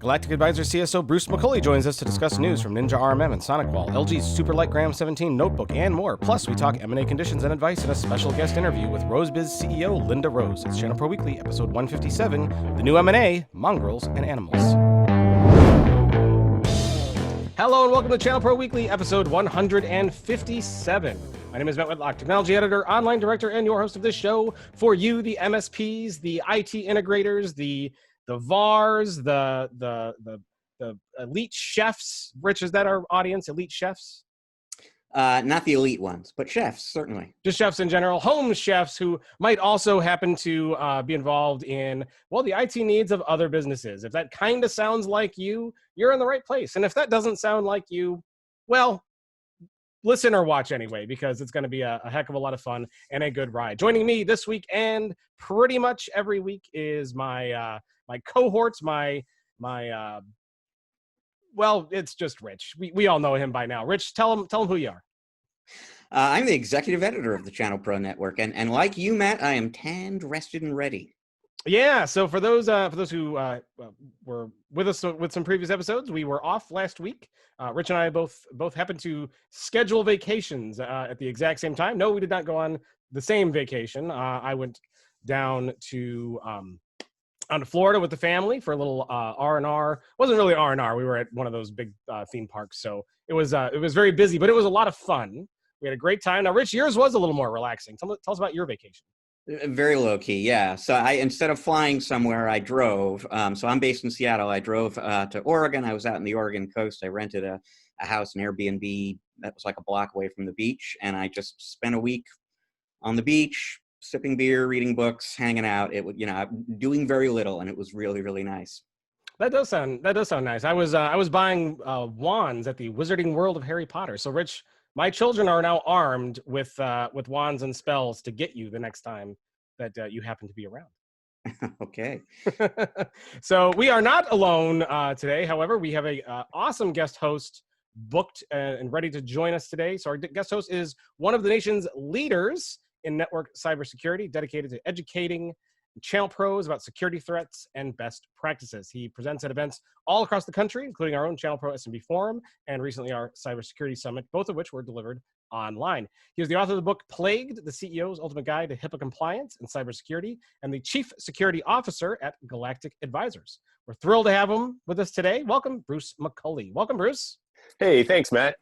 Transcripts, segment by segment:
Galactic Advisors CSO Bruce McCully joins us to discuss news from NinjaRMM and SonicWall, LG's Superlight Gram 17 notebook, and more. Plus, we talk M&A conditions and advice in a special guest interview with RoseBiz CEO Linda Rose. It's Channel Pro Weekly, episode 157, the new M&A, Mongrels and Animals. Hello and welcome to Channel Pro Weekly, episode 157. My name is Matt Whitlock, technology editor, online director, and your host of this show for you, the MSPs, the IT integrators, the VARs, the elite chefs. Rich, is that our audience, elite chefs? Not the elite ones, but chefs, certainly. Just chefs in general, home chefs who might also happen to be involved in, well, the IT needs of other businesses. If that kind of sounds like you, you're in the right place. And if that doesn't sound like you, well, listen or watch anyway, because it's going to be a heck of a lot of fun and a good ride. Joining me this week and pretty much every week is my cohorts, well, it's just Rich. We all know him by now. Rich, tell him who you are. I'm the executive editor of the ChannelPro network, and like you, Matt, I am tanned, rested, and ready. Yeah. So for those who were with us with some previous episodes, we were off last week. Rich and I both happened to schedule vacations at the exact same time. No, we did not go on the same vacation. I went down to Florida with the family for a little R&R. Wasn't really R&R. We were at one of those big theme parks, so it was very busy, but it was a lot of fun. We had a great time. Now, Rich, yours was a little more relaxing. Tell us about your vacation. Very low key, yeah. So instead of flying somewhere, I drove. So I'm based in Seattle. I drove to Oregon. I was out in the Oregon coast. I rented a house, an Airbnb that was like a block away from the beach, and I just spent a week on the beach, sipping beer, reading books, hanging out. It would, doing very little, and it was really, really nice. That does sound nice. I was buying wands at the Wizarding World of Harry Potter. So, Rich, my children are now armed with wands and spells to get you the next time that you happen to be around. Okay. So we are not alone today. However, we have a awesome guest host booked and ready to join us today. So our guest host is one of the nation's leaders in network cybersecurity, dedicated to educating channel pros about security threats and best practices. He presents at events all across the country, including our own Channel Pro SMB Forum and recently our Cybersecurity Summit, both of which were delivered online. He is the author of the book Plagued, the CEO's Ultimate Guide to HIPAA Compliance and Cybersecurity, and the Chief Security Officer at Galactic Advisors. We're thrilled to have him with us today. Welcome, Bruce McCully. Welcome, Bruce. Hey, thanks, Matt.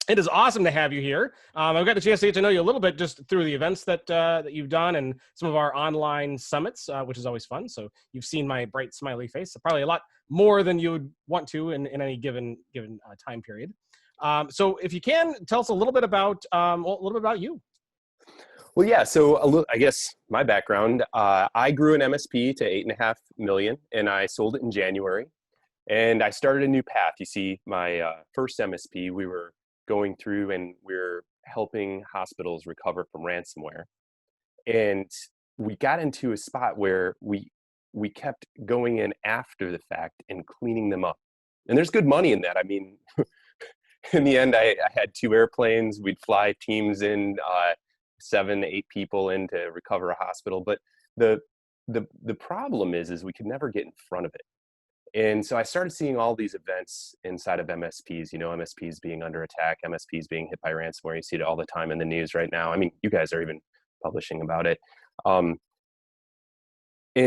It is awesome to have you here. I've got the chance to get to know you a little bit just through the events that you've done and some of our online summits, which is always fun. So you've seen my bright smiley face, so probably a lot more than you would want to in any given time period. So if you can, tell us a little bit about you. Well, yeah. So I guess my background, I grew an MSP to 8.5 million, and I sold it in January. And I started a new path. You see, my first MSP, we were going through and we're helping hospitals recover from ransomware. And we got into a spot where we kept going in after the fact and cleaning them up. And there's good money in that. I mean, in the end, I had 2 airplanes. We'd fly teams in, 7 to 8 people in to recover a hospital. But the problem is we could never get in front of it. And so I started seeing all these events inside of MSPs, MSPs being under attack, MSPs being hit by ransomware. You see it all the time in the news right now. I mean, you guys are even publishing about it. And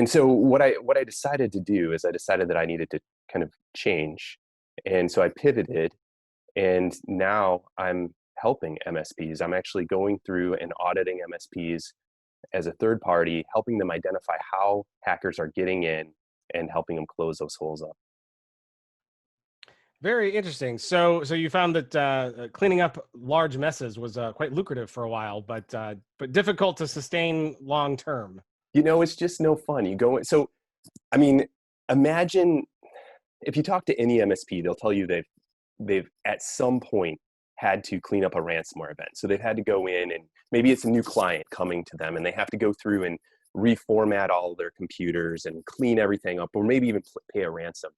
so what I decided to do is I decided that I needed to kind of change. And so I pivoted, and now I'm helping MSPs. I'm actually going through and auditing MSPs as a third party, helping them identify how hackers are getting in and helping them close those holes up. Very interesting. So you found that cleaning up large messes was quite lucrative for a while, but difficult to sustain long term. It's just no fun. So, I mean, imagine if you talk to any MSP, they'll tell you they've at some point had to clean up a ransomware event. So they've had to go in, and maybe it's a new client coming to them, and they have to go through and reformat all their computers and clean everything up, or maybe even pay a ransom.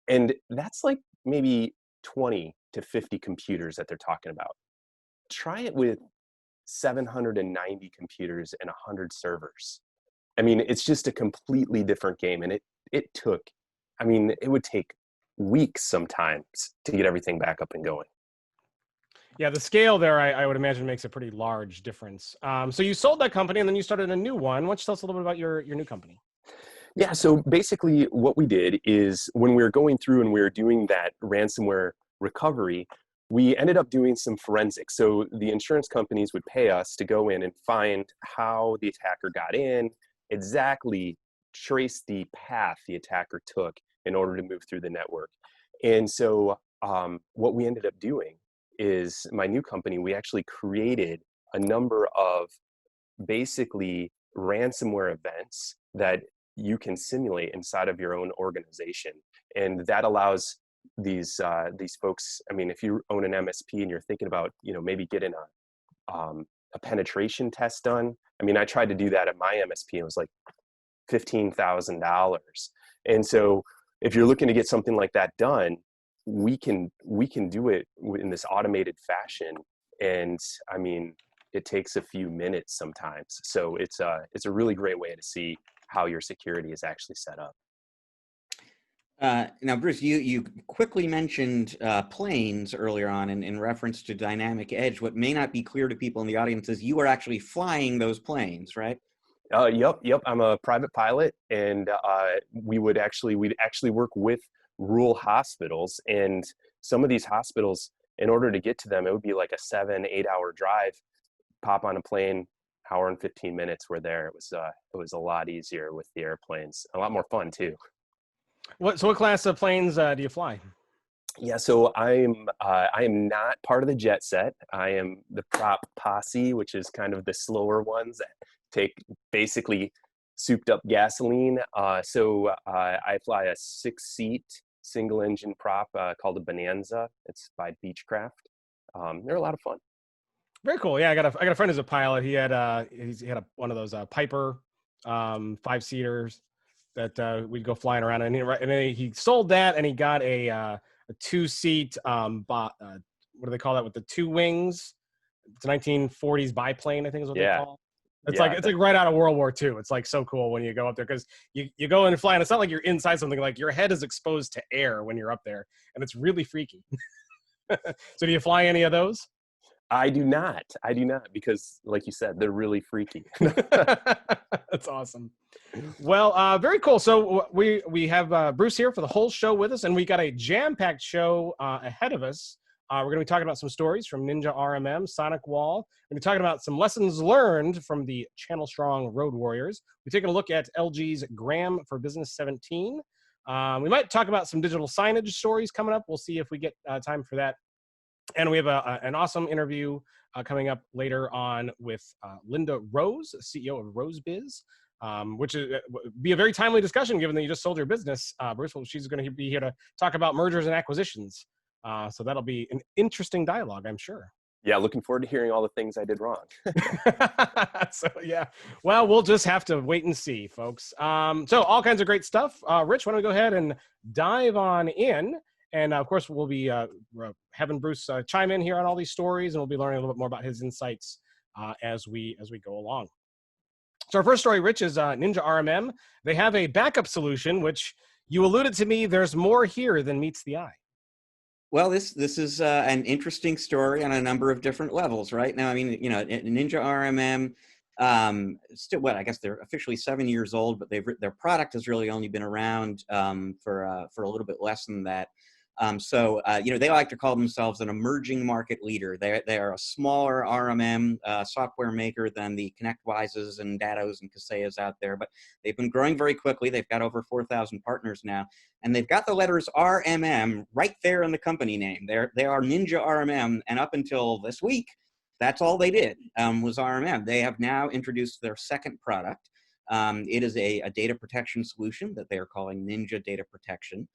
And that's like maybe 20 to 50 computers that they're talking about. Try it with 790 computers and 100 servers. I mean, it's just a completely different game. And it took I mean, it would take weeks sometimes to get everything back up and going. Yeah, the scale there, I would imagine, makes a pretty large difference. So you sold that company and then you started a new one. Why don't you tell us a little bit about your new company? Yeah, so basically what we did is when we were going through and we were doing that ransomware recovery, we ended up doing some forensics. So the insurance companies would pay us to go in and find how the attacker got in, exactly trace the path the attacker took in order to move through the network. And so what we ended up doing is my new company, we actually created a number of basically ransomware events that you can simulate inside of your own organization, and that allows these folks. I mean, if you own an MSP and you're thinking about maybe getting a penetration test done. I mean, I tried to do that at my MSP and it was like $15,000. And so if you're looking to get something like that done, we can do it in this automated fashion. And I mean, it takes a few minutes sometimes. So it's a really great way to see how your security is actually set up. Now, Bruce, you quickly mentioned planes earlier on in reference to Dynamic Edge. What may not be clear to people in the audience is you are actually flying those planes, right? Yep. I'm a private pilot, and we'd actually work with rural hospitals, and some of these hospitals, in order to get to them, it would be like a 7-8 hour drive. Pop on a plane, hour and 15 minutes, we're there. It was a lot easier with the airplanes, a lot more fun too. What class of planes do you fly? Yeah, so I am not part of the jet set. I am the prop posse, which is kind of the slower ones that take basically souped up gasoline. So I fly a 6-seat single engine prop called a Bonanza. It's by Beechcraft. They're a lot of fun. Very cool. Yeah, I got a friend who's a pilot. He had one of those Piper 5-seaters that we'd go flying around, and he sold that, and he got a 2-seat what do they call that with the 2 wings? It's a 1940s biplane, I think is what they call it. It's like right out of World War II. It's like so cool when you go up there because you go in and fly, and it's not like you're inside something. Like your head is exposed to air when you're up there, and it's really freaky. So do you fly any of those? I do not because, like you said, they're really freaky. That's awesome. Well, very cool. So we have Bruce here for the whole show with us, and we got a jam-packed show ahead of us. We're going to be talking about some stories from NinjaRMM, SonicWall. We're going to be talking about some lessons learned from the Channel Strong Road Warriors. We're taking a look at LG's Gram for Business 17. We might talk about some digital signage stories coming up. We'll see if we get time for that. And we have an awesome interview coming up later on with Linda Rose, CEO of RoseBiz, which is be a very timely discussion given that you just sold your business, Bruce. Well, she's going to be here to talk about mergers and acquisitions. So that'll be an interesting dialogue, I'm sure. Yeah, looking forward to hearing all the things I did wrong. So yeah, well, we'll just have to wait and see, folks. So all kinds of great stuff. Rich, why don't we go ahead and dive on in? And of course, we'll be having Bruce chime in here on all these stories, and we'll be learning a little bit more about his insights as we go along. So our first story, Rich, is NinjaRMM. They have a backup solution, which you alluded to me. There's more here than meets the eye. Well, this is an interesting story on a number of different levels, right? Now, I mean, NinjaRMM, still, I guess they're officially 7 years old, but their product has really only been around for a little bit less than that. So they like to call themselves an emerging market leader. They are a smaller RMM software maker than the ConnectWises and Datos and Kaseya's out there, but they've been growing very quickly. They've got over 4,000 partners now, and they've got the letters RMM right there in the company name. They are NinjaRMM, and up until this week, that's all they did was RMM. They have now introduced their second product. It is a data protection solution that they are calling Ninja Data Protection.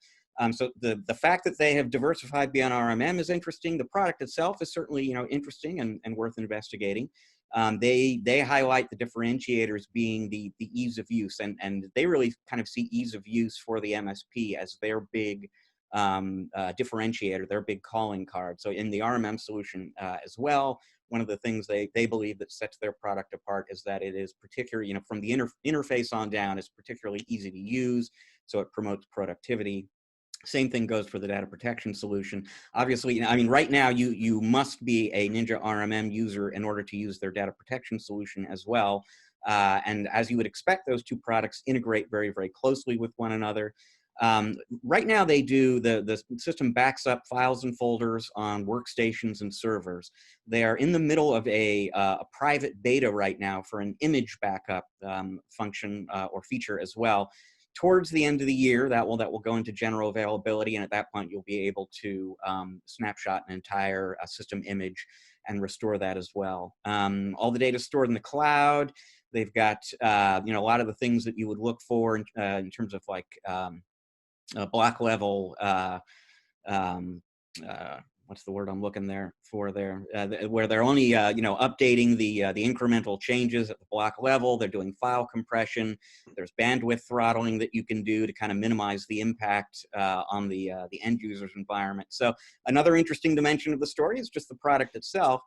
So the fact that they have diversified beyond RMM is interesting. The product itself is certainly interesting and worth investigating. They highlight the differentiators being the ease of use, and they really kind of see ease of use for the MSP as their big differentiator, their big calling card. So in the RMM solution as well, one of the things they believe that sets their product apart is that it is particularly, from the interface on down, is particularly easy to use. so it promotes productivity. Same thing goes for the data protection solution. Obviously, I mean, right now you must be a NinjaRMM user in order to use their data protection solution as well. And as you would expect, those two products integrate very, very closely with one another. Right now they do, the system backs up files and folders on workstations and servers. They are in the middle of a private beta right now for an image backup function or feature as well. Towards the end of the year, that will go into general availability, and at that point, you'll be able to snapshot an entire system image and restore that as well. All the data is stored in the cloud. They've got a lot of the things that you would look for in terms of like block level. What's the word I'm looking for there? Where they're only updating the incremental changes at the block level. They're doing file compression. There's bandwidth throttling that you can do to kind of minimize the impact on the end user's environment. So another interesting dimension of the story is just the product itself.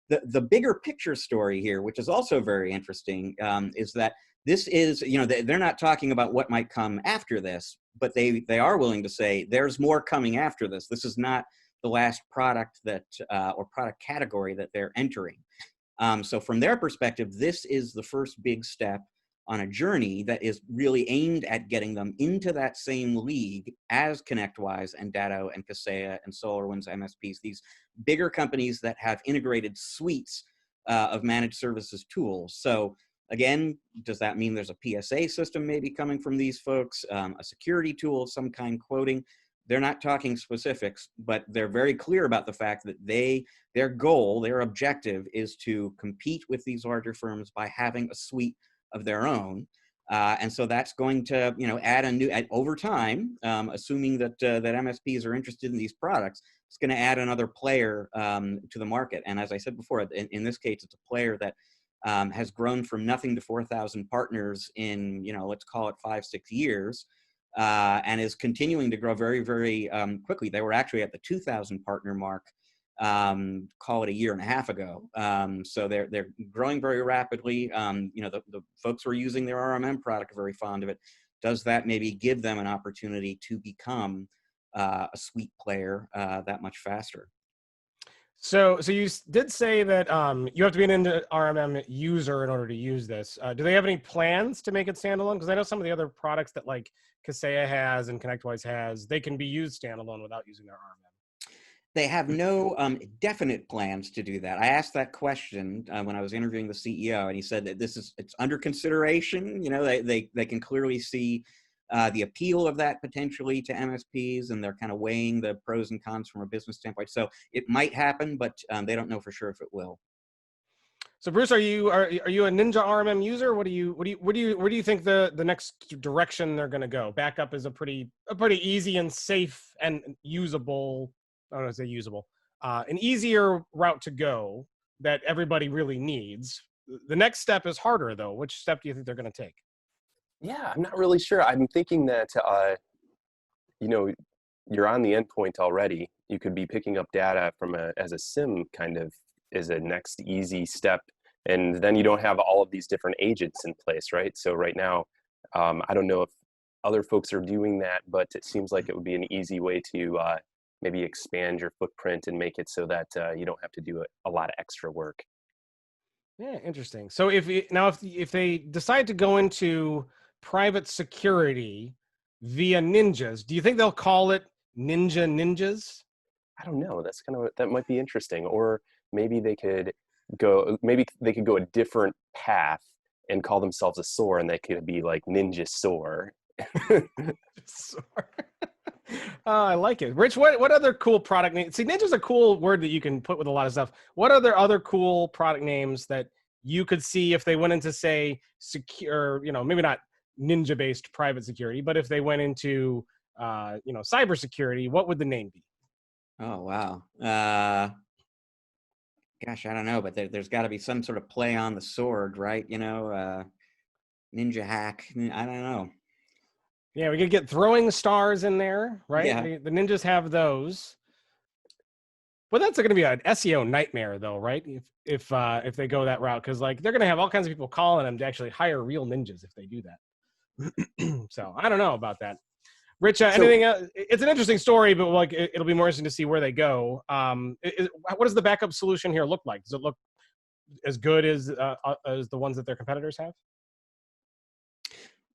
The bigger picture story here, which is also very interesting, is that this is, they're not talking about what might come after this, but they are willing to say there's more coming after this. This is not the last product that or product category that they're entering. So from their perspective, this is the first big step on a journey that is really aimed at getting them into that same league as ConnectWise and Datto and Kaseya and SolarWinds MSPs, these bigger companies that have integrated suites of managed services tools. So again, does that mean there's a PSA system maybe coming from these folks, a security tool of some kind, quoting? They're not talking specifics, but they're very clear about the fact that their goal, their objective is to compete with these larger firms by having a suite of their own. And so that's going to, add a new, over time, assuming that MSPs are interested in these products, it's going to add another player to the market. And as I said before, in this case, it's a player that has grown from nothing to 4,000 partners in, let's call it 5-6 years. And is continuing to grow very, very quickly. They were actually at the 2,000 partner mark, call it a year and a half ago. So they're growing very rapidly. The folks who are using their RMM product are very fond of it. Does that maybe give them an opportunity to become a suite player that much faster? So you did say that you have to be an NinjaRMM user in order to use this. Do they have any plans to make it standalone? Because I know some of the other products that like Kaseya has and ConnectWise has, they can be used standalone without using their RMM. They have no definite plans to do that. I asked that question when I was interviewing the CEO, and he said that it's under consideration. They can clearly see the appeal of that potentially to MSPs, and they're kind of weighing the pros and cons from a business standpoint. So it might happen, but they don't know for sure if it will. So Bruce, are you a NinjaRMM user? Where do you think the next direction they're going to go? Backup is a pretty easy and safe and usable. I don't want to say usable, an easier route to go that everybody really needs. The next step is harder though. Which step do you think they're going to take? Yeah, I'm not really sure. I'm thinking that, you're on the endpoint already. You could be picking up data as a SIM kind of is a next easy step. And then you don't have all of these different agents in place, right? So right now, I don't know if other folks are doing that, but it seems like it would be an easy way to maybe expand your footprint and make it so that you don't have to do a lot of extra work. Yeah, interesting. So if they decide to go into private security via ninjas, do you think they'll call it ninjas? I don't know. That might be interesting. Or maybe they could go a different path and call themselves a SOAR, and they could be like Ninja SOAR. Oh, I like it. Rich, what other cool product names? See, ninja's a cool word that you can put with a lot of stuff. What are there other cool product names that you could see if they went into, say, secure, maybe not ninja-based private security, but if they went into, cybersecurity, what would the name be? Oh, wow. Gosh, I don't know, but there's got to be some sort of play on the sword, right? Ninja hack. I don't know. Yeah, we could get throwing stars in there, right? Yeah. The ninjas have those. But that's going to be an SEO nightmare, though, right? If they go that route, because they're going to have all kinds of people calling them to actually hire real ninjas if they do that. So I don't know about that. Rich, anything else? It's an interesting story, but like it'll be more interesting to see where they go. What does the backup solution here look like? Does it look as good as the ones that their competitors have?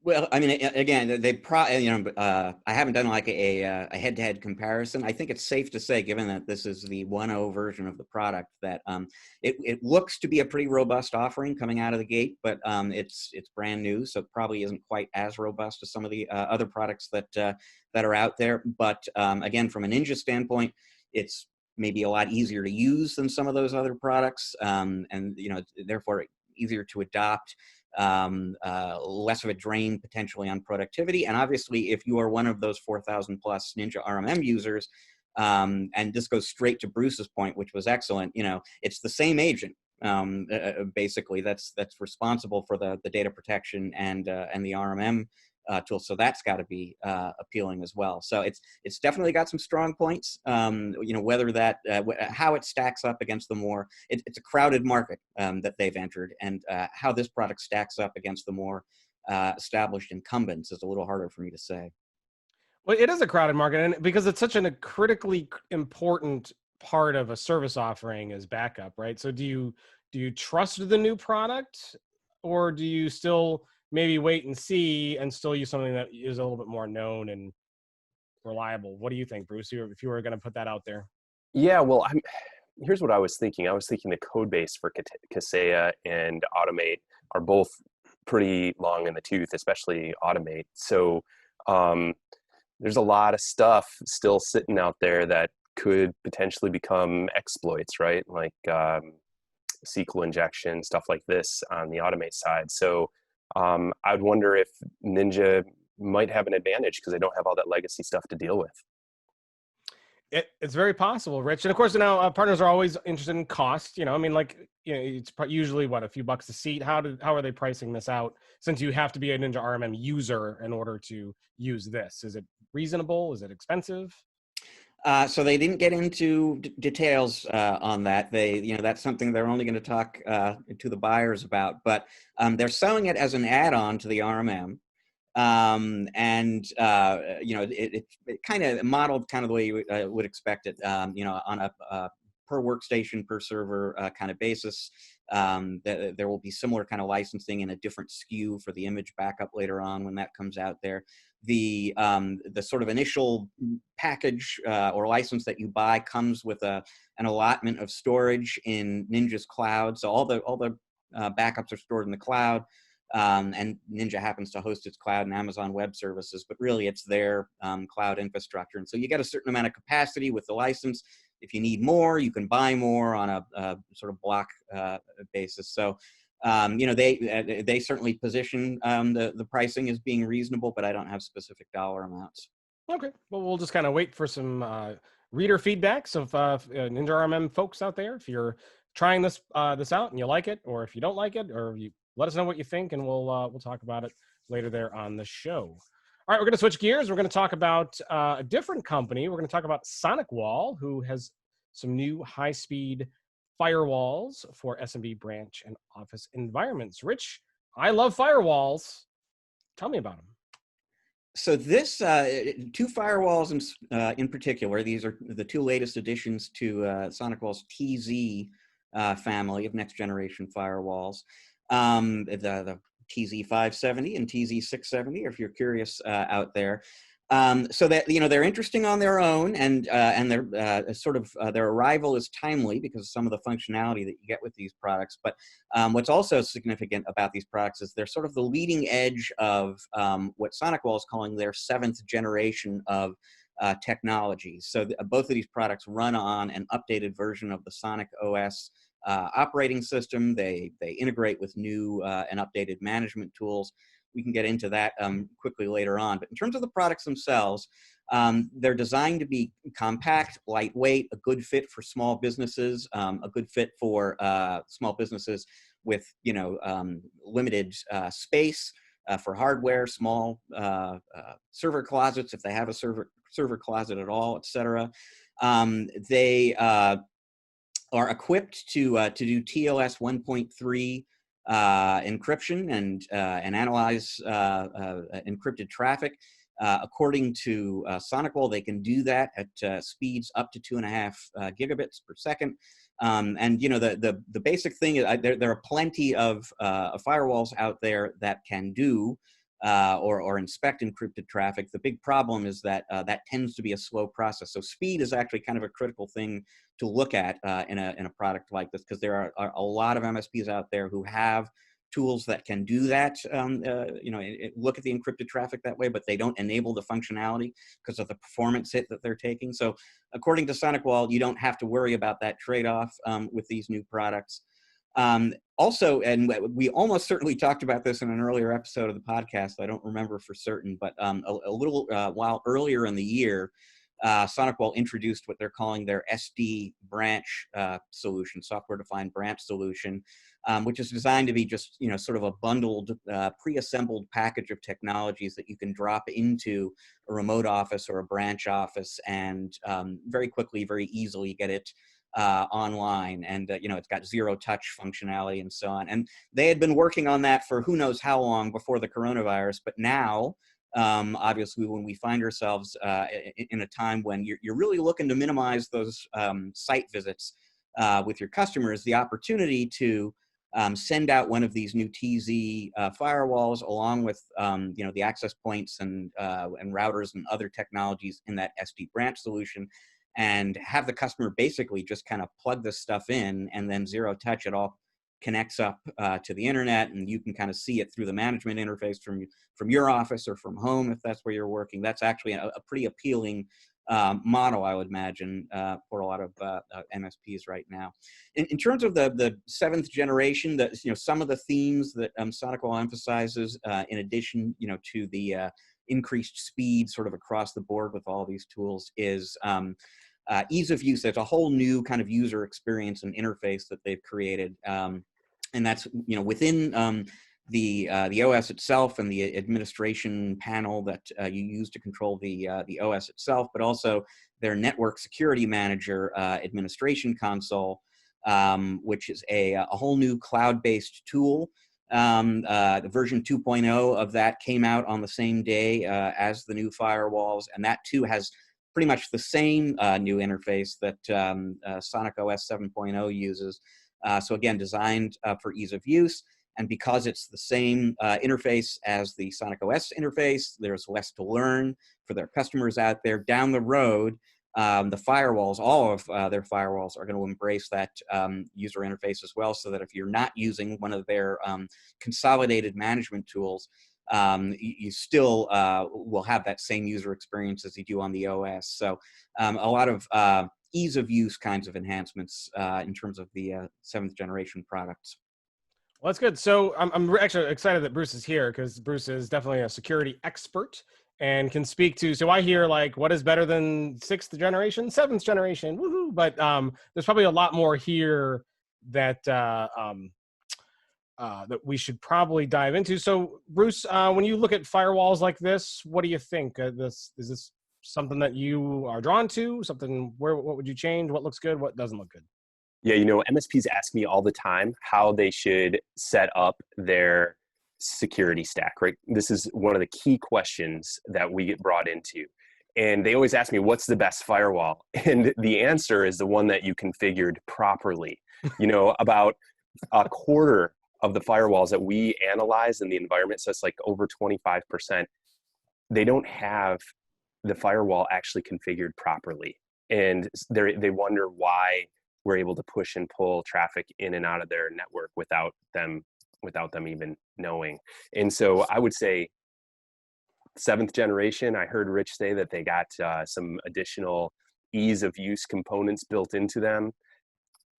Well, I mean, again, I haven't done like a head-to-head comparison. I think it's safe to say, given that this is the 1.0 version of the product, that it looks to be a pretty robust offering coming out of the gate, but it's brand new, so it probably isn't quite as robust as some of the other products that are out there. But again, from a Ninja standpoint, it's maybe a lot easier to use than some of those other products, and therefore easier to adopt. Less of a drain potentially on productivity. And obviously, if you are one of those 4,000 plus NinjaRMM users, and this goes straight to Bruce's point, which was excellent, it's the same agent, basically, that's responsible for the data protection and the RMM tool. So that's got to be appealing as well. So it's definitely got some strong points. Whether that how it stacks up against the more it's a crowded market that they've entered, and how this product stacks up against the more established incumbents is a little harder for me to say. Well, it is a crowded market, and because it's such a critically important part of a service offering is backup, right? So do you trust the new product, or do you still maybe wait and see and still use something that is a little bit more known and reliable? What do you think, Bruce, if you were going to put that out there? Yeah, well, here's what I was thinking. I was thinking the code base for Kaseya and Automate are both pretty long in the tooth, especially Automate. So there's a lot of stuff still sitting out there that could potentially become exploits, right? Like SQL injection, stuff like this on the Automate side. So I'd wonder if Ninja might have an advantage because they don't have all that legacy stuff to deal with. It's very possible, Rich. And of course, partners are always interested in cost. It's usually a few bucks a seat. How are they pricing this out? Since you have to be a NinjaRMM user in order to use this, is it reasonable? Is it expensive? So they didn't get into details on that. That's something they're only going to talk to the buyers about. But they're selling it as an add-on to the RMM, it kind of modeled kind of the way you would expect it. On a per workstation, per server kind of basis. There will be similar kind of licensing in a different SKU for the image backup later on when that comes out there. The sort of initial package or license that you buy comes with an allotment of storage in Ninja's cloud. So all the backups are stored in the cloud, and Ninja happens to host its cloud and Amazon Web Services, but really it's their cloud infrastructure. And so you get a certain amount of capacity with the license. If you need more, you can buy more on a sort of block basis. So they certainly position the pricing as being reasonable, but I don't have specific dollar amounts. Okay, well, we'll just kind of wait for some reader feedbacks of NinjaRMM folks out there. If you're trying this out and you like it, or if you don't like it, or you let us know what you think, and we'll talk about it later there on the show. All right, we're going to switch gears. We're going to talk about a different company. We're going to talk about SonicWall, who has some new high-speed firewalls for SMB branch and office environments. Rich, I love firewalls. Tell me about them. So this two firewalls in particular, these are the two latest additions to SonicWall's TZ family of next generation firewalls. The TZ 570 and TZ 670, if you're curious out there. So that they're interesting on their own, and they're sort of their arrival is timely because of some of the functionality that you get with these products. But what's also significant about these products is they're sort of the leading edge of what SonicWall is calling their 7th generation of technology. So both of these products run on an updated version of the Sonic OS operating system. They integrate with new and updated management tools. We can get into that quickly later on. But in terms of the products themselves, they're designed to be compact, lightweight, a good fit for small businesses, a good fit for small businesses with limited space for hardware, small server closets if they have a server closet at all, etc. They are equipped to do TLS 1.3 encryption and analyze encrypted traffic. According to SonicWall, they can do that at speeds up to 2.5 gigabits per second. And you know, the basic thing is there are plenty of firewalls out there that can do or inspect encrypted traffic. The big problem is that that tends to be a slow process. So speed is actually kind of a critical thing to look at in a product like this, because there are a lot of MSPs out there who have tools that can do that, you know, look at the encrypted traffic that way, but they don't enable the functionality because of the performance hit that they're taking. So according to SonicWall, you don't have to worry about that trade-off with these new products. Also, and we almost certainly talked about this in an earlier episode of the podcast, I don't remember for certain, but a little while earlier in the year, SonicWall introduced what they're calling their SD branch solution, software-defined branch solution, which is designed to be just, you know, sort of a bundled, pre-assembled package of technologies that you can drop into a remote office or a branch office and very quickly, very easily get it online. And, you know, it's got zero touch functionality and so on. And they had been working on that for who knows how long before the coronavirus, but now, obviously, when we find ourselves in a time when you're really looking to minimize those site visits with your customers, the opportunity to send out one of these new TZ firewalls along with you know, the access points and routers and other technologies in that SD branch solution, and have the customer basically just kind of plug this stuff in, and then zero touch it all connects up to the internet, and you can kind of see it through the management interface from your office or from home if that's where you're working. That's actually a pretty appealing model, I would imagine, for a lot of MSPs right now. In terms of the 7th generation, you know, some of the themes that SonicWall emphasizes, in addition, you know, to the increased speed sort of across the board with all these tools, is ease of use. There's a whole new kind of user experience and interface that they've created, and that's, you know, within the OS itself and the administration panel that you use to control the OS itself, but also their network security manager administration console, which is a whole new cloud-based tool. The version 2.0 of that came out on the same day as the new firewalls, and that too has pretty much the same new interface that Sonic OS 7.0 uses. So again, designed for ease of use. And because it's the same interface as the Sonic OS interface, there's less to learn for their customers out there. Down the road, the firewalls, all of their firewalls are going to embrace that user interface as well, so that if you're not using one of their consolidated management tools, you still will have that same user experience as you do on the OS. So a lot of ease of use kinds of enhancements in terms of the 7th generation products. Well, that's good. So I'm actually excited that Bruce is here, because Bruce is definitely a security expert and can speak to. So I hear like, what is better than 6th generation, 7th generation, woohoo! But there's probably a lot more here that that we should probably dive into. So Bruce, when you look at firewalls like this, what do you think? Is this something that you are drawn to? Something what would you change? What looks good? What doesn't look good? Yeah, you know, MSPs ask me all the time how they should set up their security stack, right? This is one of the key questions that we get brought into. And they always ask me, what's the best firewall? And the answer is the one that you configured properly. You know, about a quarter of the firewalls that we analyze in the environment, so it's like over 25%, they don't have the firewall actually configured properly. And they wonder why we're able to push and pull traffic in and out of their network without them even knowing. And so I would say 7th generation, I heard Rich say that they got some additional ease of use components built into them.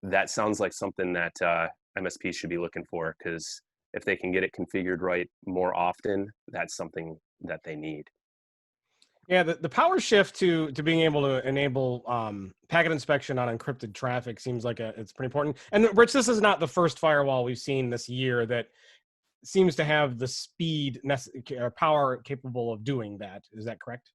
That sounds like something that MSPs should be looking for, because if they can get it configured right more often, that's something that they need. Yeah, the power shift to being able to enable packet inspection on encrypted traffic seems like it's pretty important. And Rich, this is not the first firewall we've seen this year that seems to have the speed or power capable of doing that. Is that correct?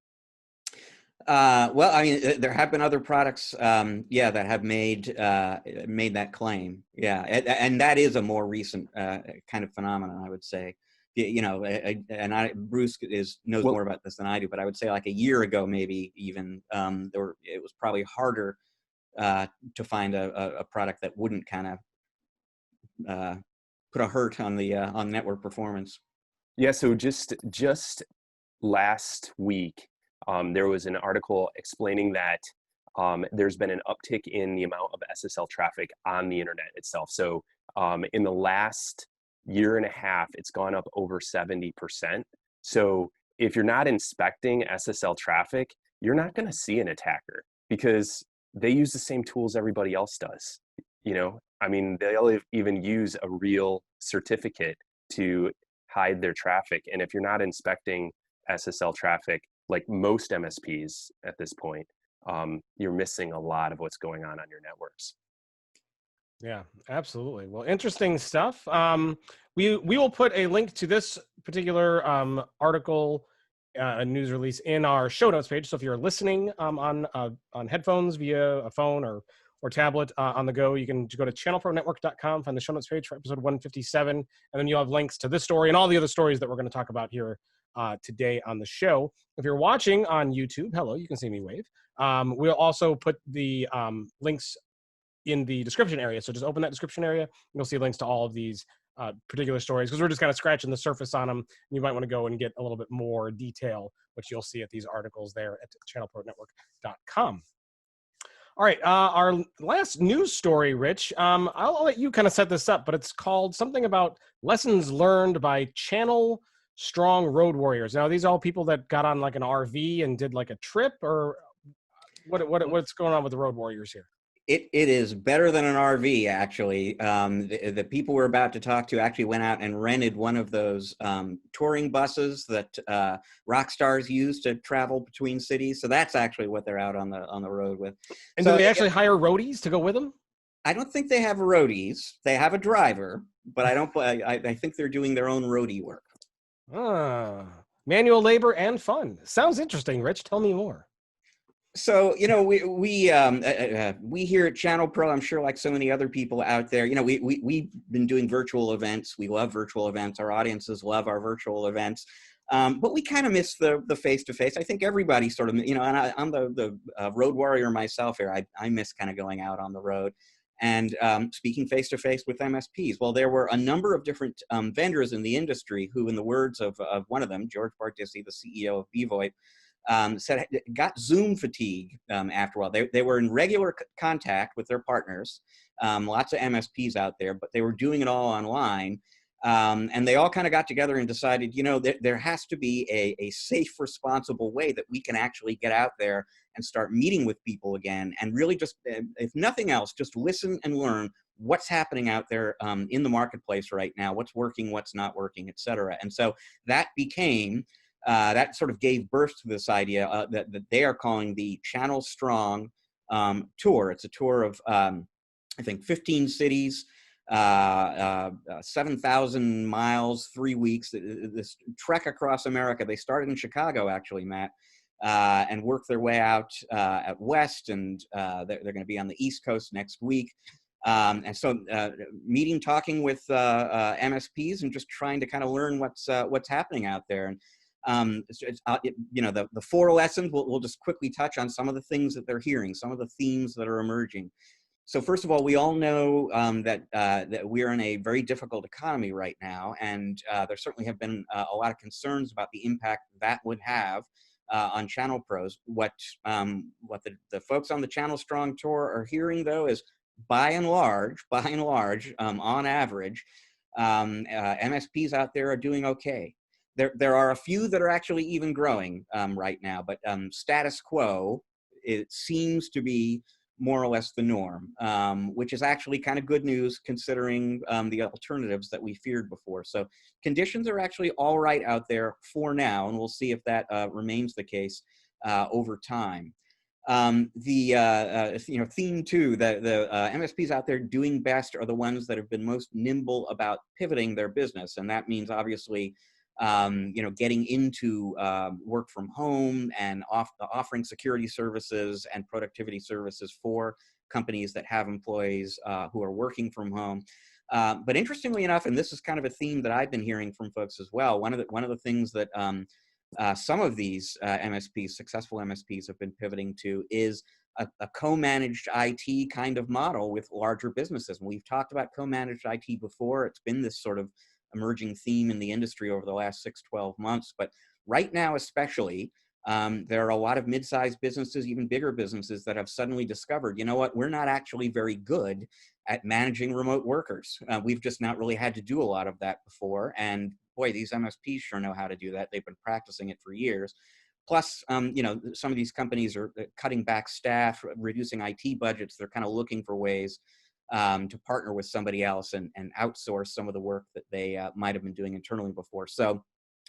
Well, I mean, there have been other products, yeah, that have made that claim. Yeah, and that is a more recent kind of phenomenon, I would say. you know, Bruce knows more about this than I do, but I would say like a year ago, maybe even, it was probably harder to find a product that wouldn't kind of put a hurt on the on network performance. Yeah, so just last week, there was an article explaining that there's been an uptick in the amount of SSL traffic on the internet itself. So in the last year and a half, it's gone up over 70%. So if you're not inspecting SSL traffic, you're not going to see an attacker because they use the same tools everybody else does. You know, I mean, they'll even use a real certificate to hide their traffic. And if you're not inspecting SSL traffic, like most MSPs at this point, you're missing a lot of what's going on your networks. Yeah, absolutely. Well, interesting stuff. We will put a link to this particular article, news release in our show notes page. So if you're listening on headphones via a phone or tablet on the go, you can go to channelpronetwork.com, find the show notes page for episode 157, and then you'll have links to this story and all the other stories that we're going to talk about here today on the show. If you're watching on YouTube, hello, you can see me wave. We'll also put the links in the description area. So just open that description area, and you'll see links to all of these particular stories, because we're just kind of scratching the surface on them. You might want to go and get a little bit more detail, which you'll see at these articles there at channelpronetwork.com. All right, our last news story, Rich, I'll let you kind of set this up, but it's called something about lessons learned by Channel Strong Road Warriors. Now, are these all people that got on like an RV and did like a trip, or what's going on with the Road Warriors here? It is better than an RV, actually. The people we're about to talk to actually went out and rented one of those touring buses that rock stars use to travel between cities. So that's actually what they're out on the road with. And so do they actually hire roadies to go with them? I don't think they have roadies. They have a driver, but I think they're doing their own roadie work. Manual labor and fun. Sounds interesting, Rich. Tell me more. So, you know, we here at ChannelPro, I'm sure like so many other people out there, you know, we've been doing virtual events. We love virtual events. Our audiences love our virtual events. But we kind of miss the face-to-face. I think everybody sort of, you know, and I'm the road warrior myself here. I miss kind of going out on the road and speaking face-to-face with MSPs. Well, there were a number of different vendors in the industry who, in the words of one of them, George Bardissi, the CEO of BVoIP, said got Zoom fatigue after a while. They were in regular contact with their partners, lots of MSPs out there, but they were doing it all online. And they all kind of got together and decided, you know, there has to be a safe, responsible way that we can actually get out there and start meeting with people again. And really just, if nothing else, just listen and learn what's happening out there in the marketplace right now, what's working, what's not working, et cetera. And so that became that sort of gave birth to this idea that they are calling the Channel Strong Tour. It's a tour of, I think, 15 cities, 7,000 miles, 3 weeks, this trek across America. They started in Chicago, actually, Matt, and worked their way out at West, and they're going to be on the East Coast next week. And so talking with MSPs and just trying to kind of learn what's happening out there. And you know, the 4 lessons, we'll just quickly touch on some of the things that they're hearing, some of the themes that are emerging. So first of all, we all know that we're in a very difficult economy right now, and there certainly have been a lot of concerns about the impact that would have on channel pros. What the folks on the Channel Strong Tour are hearing, though, is by and large, on average, MSPs out there are doing okay. There are a few that are actually even growing right now, but status quo, it seems to be more or less the norm, which is actually kind of good news considering the alternatives that we feared before. So conditions are actually all right out there for now, and we'll see if that remains the case over time. You know, theme 2, the MSPs out there doing best are the ones that have been most nimble about pivoting their business, and that means obviously you know, getting into work from home and offering security services and productivity services for companies that have employees who are working from home. But interestingly enough, and this is kind of a theme that I've been hearing from folks as well, one of the things that some of these MSPs, successful MSPs, have been pivoting to is a co-managed IT kind of model with larger businesses. And we've talked about co-managed IT before. It's been this sort of emerging theme in the industry over the last 6-12 months. But right now, especially, there are a lot of mid-sized businesses, even bigger businesses, that have suddenly discovered, you know what, we're not actually very good at managing remote workers. We've just not really had to do a lot of that before. And boy, these MSPs sure know how to do that. They've been practicing it for years. Plus, you know, some of these companies are cutting back staff, reducing IT budgets. They're kind of looking for ways to partner with somebody else and outsource some of the work that they might have been doing internally before. So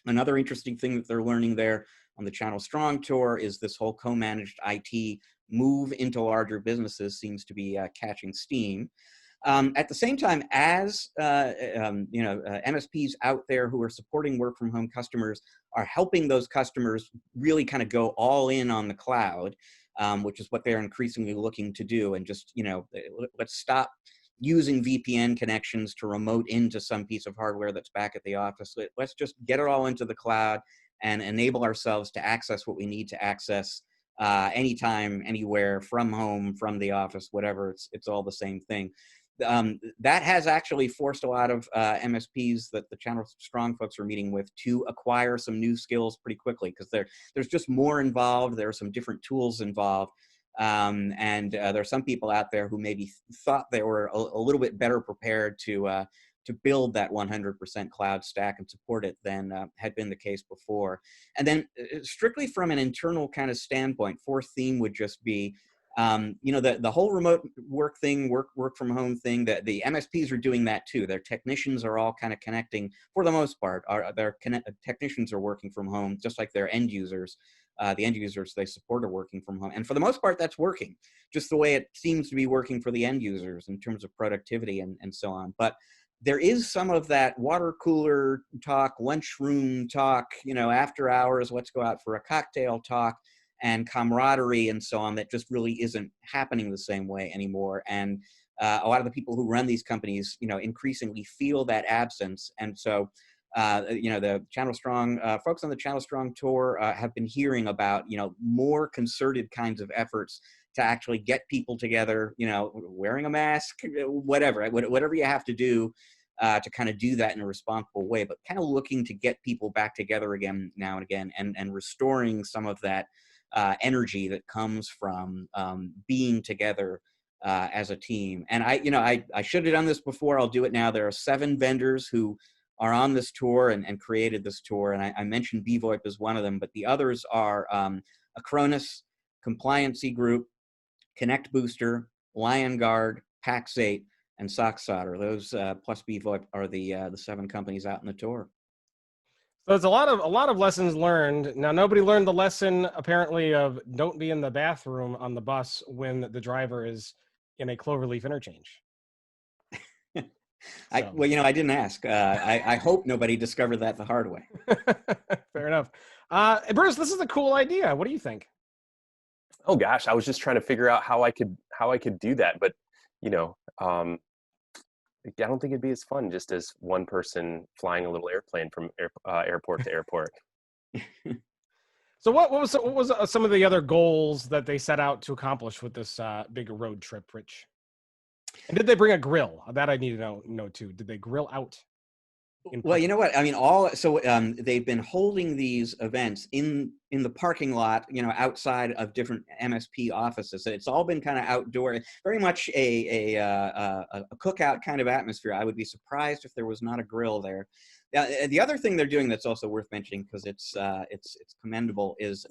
another interesting thing that they're learning there on the Channel Strong tour is this whole co-managed IT move into larger businesses seems to be catching steam. At the same time, as MSPs out there who are supporting work from home customers are helping those customers really kind of go all in on the cloud, which is what they're increasingly looking to do. And just, you know, let's stop using VPN connections to remote into some piece of hardware that's back at the office. Let's just get it all into the cloud and enable ourselves to access what we need to access anytime, anywhere, from home, from the office, whatever. It's all the same thing. That has actually forced a lot of MSPs that the Channel Strong folks are meeting with to acquire some new skills pretty quickly, because there's just more involved. There are some different tools involved. And there are some people out there who maybe thought they were a little bit better prepared to build that 100% cloud stack and support it than had been the case before. And then strictly from an internal kind of standpoint, fourth theme would just be, you know, the whole remote work thing, work from home thing, that the MSPs are doing that too. Their technicians are all kind of connecting, for the most part. Technicians are working from home, just like their end users. The end users they support are working from home. And for the most part, that's working, just the way it seems to be working for the end users in terms of productivity and so on. But there is some of that water cooler talk, lunchroom talk, you know, after hours, let's go out for a cocktail talk, and camaraderie and so on, that just really isn't happening the same way anymore. And a lot of the people who run these companies, you know, increasingly feel that absence. And so, you know, the Channel Strong folks on the Channel Strong tour have been hearing about, you know, more concerted kinds of efforts to actually get people together, you know, wearing a mask, whatever you have to do to kind of do that in a responsible way, but kind of looking to get people back together again now and again, and restoring some of that energy that comes from being together as a team. And I should have done this before. I'll do it now. There are 7 vendors who are on this tour and created this tour. And I mentioned BVoIP as one of them, but the others are Acronis, Compliancy Group, Connect Booster, Lion Guard, Pax8, and Sock Solder. Those plus BVoIP are the 7 companies out on the tour. So it's a lot of lessons learned. Now, nobody learned the lesson apparently of don't be in the bathroom on the bus when the driver is in a cloverleaf interchange. Well, you know, I didn't ask. I hope nobody discovered that the hard way. Fair enough. Bruce, this is a cool idea. What do you think? Oh gosh, I was just trying to figure out how I could do that, but you know, I don't think it'd be as fun just as one person flying a little airplane from airport to airport. So what was some of the other goals that they set out to accomplish with this big road trip, Rich? And did they bring a grill? That I need to know too. Did they grill out? Well, you know what? I mean, they've been holding these events in the parking lot, you know, outside of different MSP offices. So it's all been kind of outdoor, very much a cookout kind of atmosphere. I would be surprised if there was not a grill there. The other thing they're doing that's also worth mentioning, because it's commendable, is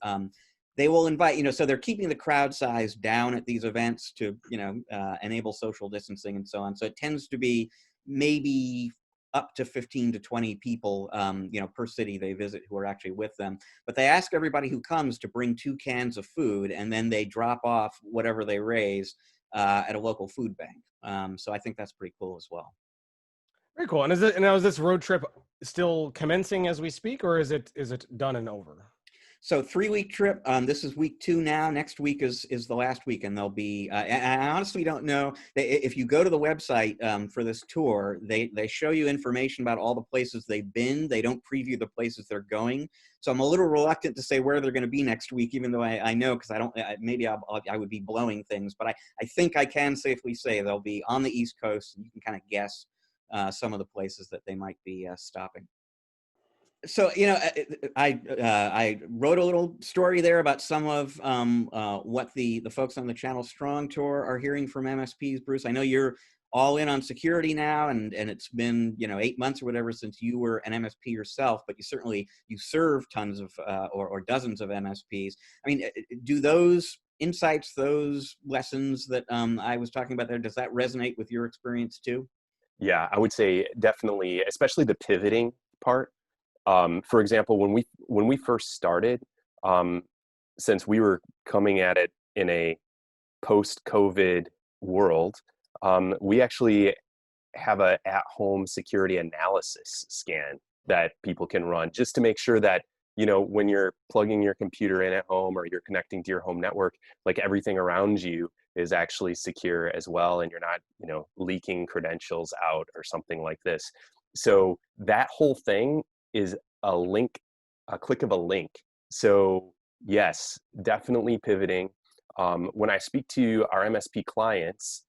they will invite, you know, so they're keeping the crowd size down at these events to, you know, enable social distancing and so on. So it tends to be maybe up to 15 to 20 people, you know, per city they visit who are actually with them. But they ask everybody who comes to bring 2 cans of food, and then they drop off whatever they raise at a local food bank. So I think that's pretty cool as well. Very cool. And is this road trip still commencing as we speak, or is it done and over? So 3-week trip. This is week 2 now. Next week is the last week, and there'll be. And I honestly don't know. If you go to the website for this tour, they show you information about all the places they've been. They don't preview the places they're going. So I'm a little reluctant to say where they're going to be next week, even though I know, because I don't. Maybe I would be blowing things, but I think I can safely say they'll be on the East Coast, and you can kind of guess some of the places that they might be stopping. So, I wrote a little story there about some of what the folks on the Channel Strong Tour are hearing from MSPs. Bruce, I know you're all in on security now, and it's been 8 months or whatever since you were an MSP yourself, but you serve tons of or dozens of MSPs. I mean, do those insights, those lessons that I was talking about there, does that resonate with your experience too? Yeah, I would say definitely, especially the pivoting part. For example, when we first started, since we were coming at it in a post-COVID world, we actually have a at-home security analysis scan that people can run just to make sure that, when you're plugging your computer in at home or you're connecting to your home network, like everything around you is actually secure as well, and you're not, leaking credentials out or something like this. So that whole thing is a click of a link. So yes, definitely pivoting. When I speak to our MSP clients,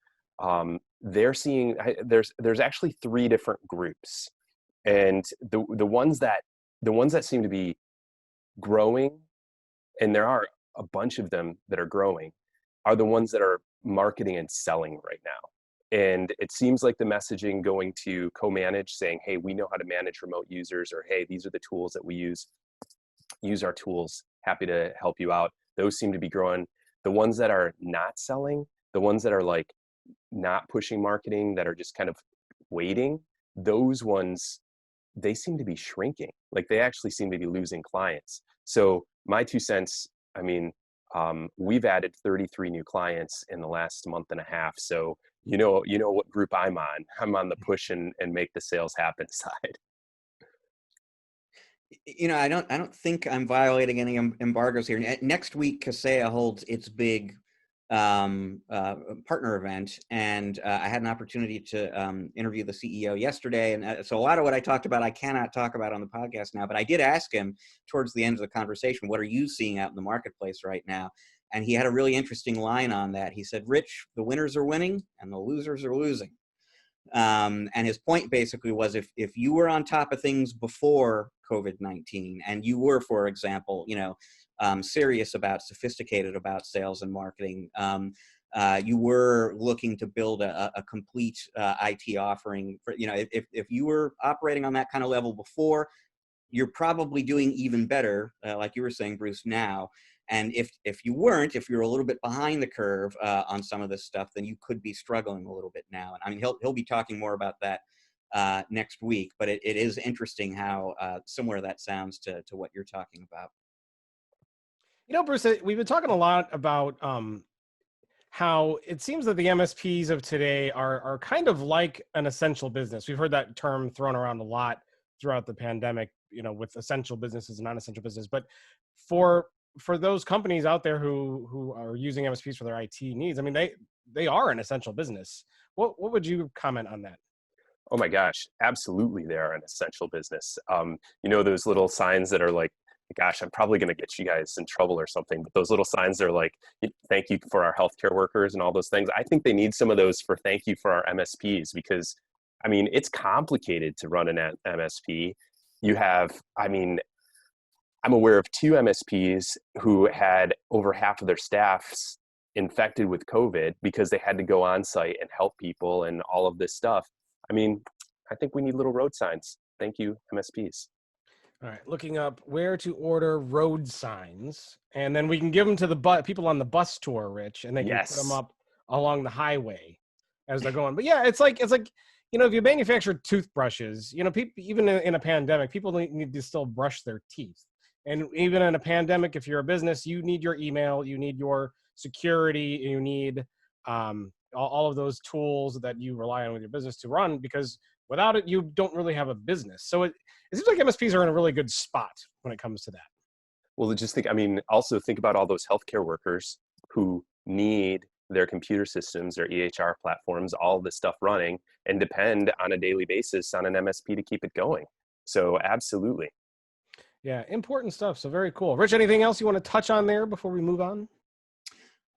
they're seeing there's actually 3 different groups, and the ones that seem to be growing, and there are a bunch of them that are growing, are the ones that are marketing and selling right now. And it seems like the messaging going to co-manage, saying, hey, we know how to manage remote users, or hey, these are the tools that we use our tools, happy to help you out. Those seem to be growing. The ones that are not selling, the ones that are like not pushing marketing, that are just kind of waiting, those ones, they seem to be shrinking. Like they actually seem to be losing clients. So my 2 cents, I mean, we've added 33 new clients in the last month and a half. So you know what group I'm on. I'm on the push and make the sales happen side. I don't think I'm violating any embargoes here. Next week, Kaseya holds its big partner event, and I had an opportunity to interview the CEO yesterday, and so a lot of what I talked about I cannot talk about on the podcast now, but I did ask him towards the end of the conversation, what are you seeing out in the marketplace right now? And he had a really interesting line on that. He said, Rich, the winners are winning and the losers are losing. And his point basically was, if you were on top of things before COVID-19, and you were, for example, serious about, sophisticated about sales and marketing, you were looking to build a complete IT offering. For, if you were operating on that kind of level before, you're probably doing even better, like you were saying, Bruce, now. And if you weren't, if you're a little bit behind the curve on some of this stuff, then you could be struggling a little bit now. And I mean, he'll be talking more about that next week. But it is interesting how similar that sounds to what you're talking about. Bruce, we've been talking a lot about how it seems that the MSPs of today are kind of like an essential business. We've heard that term thrown around a lot throughout the pandemic, with essential businesses and non-essential business. But for those companies out there who are using MSPs for their IT needs, I mean, they are an essential business. What would you comment on that? Oh my gosh, absolutely, they are an essential business. Those little signs that are like, gosh, I'm probably going to get you guys in trouble or something, but those little signs are like, thank you for our healthcare workers and all those things. I think they need some of those for thank you for our MSPs, because I mean, it's complicated to run an MSP. You have, I'm aware of 2 MSPs who had over half of their staffs infected with COVID because they had to go on site and help people and all of this stuff. I mean, I think we need little road signs. Thank you, MSPs. All right, looking up where to order road signs, and then we can give them to the people on the bus tour, Rich, and they can put them up along the highway as they're going. But yeah, it's like if you manufacture toothbrushes, people, even in a pandemic, people need to still brush their teeth. And even in a pandemic, if you're a business, you need your email, you need your security, you need all of those tools that you rely on with your business to run, because without it, you don't really have a business. So it seems like MSPs are in a really good spot when it comes to that. Well, just think, I mean, also think about all those healthcare workers who need their computer systems, their EHR platforms, all this stuff running, and depend on a daily basis on an MSP to keep it going. So absolutely. Yeah, important stuff. So very cool. Rich, anything else you want to touch on there before we move on?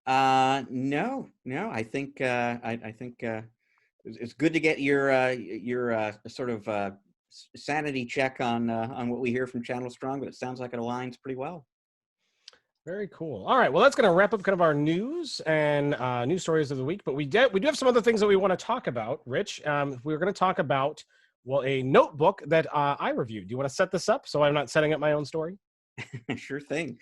No. I think it's good to get your sort of sanity check on what we hear from Channel Strong, but it sounds like it aligns pretty well. Very cool. All right. Well, that's going to wrap up kind of our news and news stories of the week. But we do have some other things that we want to talk about, Rich. We're going to talk about, well, a notebook that I reviewed. Do you want to set this up so I'm not setting up my own story? Sure thing.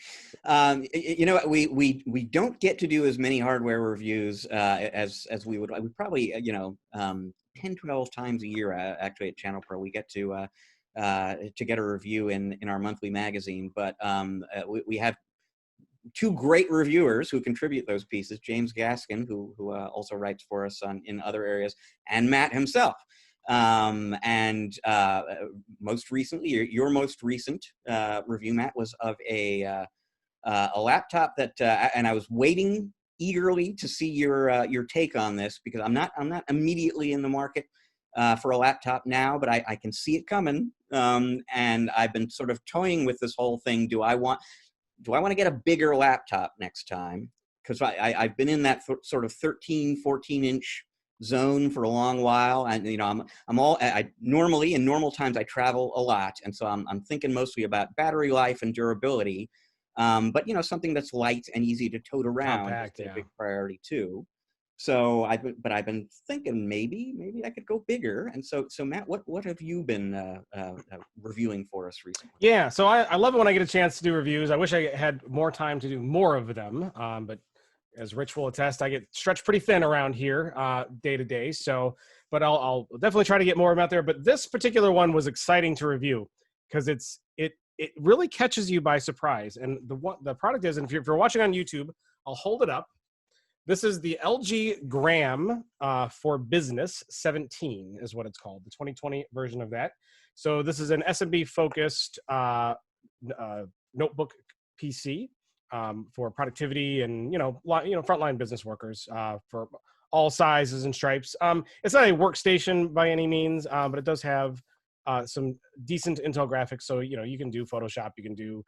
You know, we don't get to do as many hardware reviews as we would. We probably 10, 12 times a year actually at ChannelPro we get to get a review in our monthly magazine. But we have two great reviewers who contribute those pieces: James Gaskin, who also writes for us in other areas, and Matt himself. Most recently, your most recent review, Matt, was of a laptop that, and I was waiting eagerly to see your take on this, because I'm not immediately in the market for a laptop now, but I can see it coming, and I've been sort of toying with this whole thing. Do I want to get a bigger laptop next time? Because I've been in that sort of 13, 14-inch zone for a long while, and normally in normal times I travel a lot, and so I'm thinking mostly about battery life and durability, but something that's light and easy to tote around Compact, is yeah. a big priority too. So I've been thinking maybe I could go bigger. And so Matt, what have you been reviewing for us recently? Yeah, so I love it when I get a chance to do reviews. I wish I had more time to do more of them, but as Rich will attest, I get stretched pretty thin around here day to day. So, but I'll definitely try to get more of them out there. But this particular one was exciting to review because it really catches you by surprise. And the product is, and if you're watching on YouTube, I'll hold it up. This is the LG Gram for Business 17 is what it's called, the 2020 version of that. So this is an SMB focused notebook PC for productivity and frontline business workers for all sizes and stripes. It's not a workstation by any means, but it does have some decent Intel graphics. So you can do Photoshop, you can do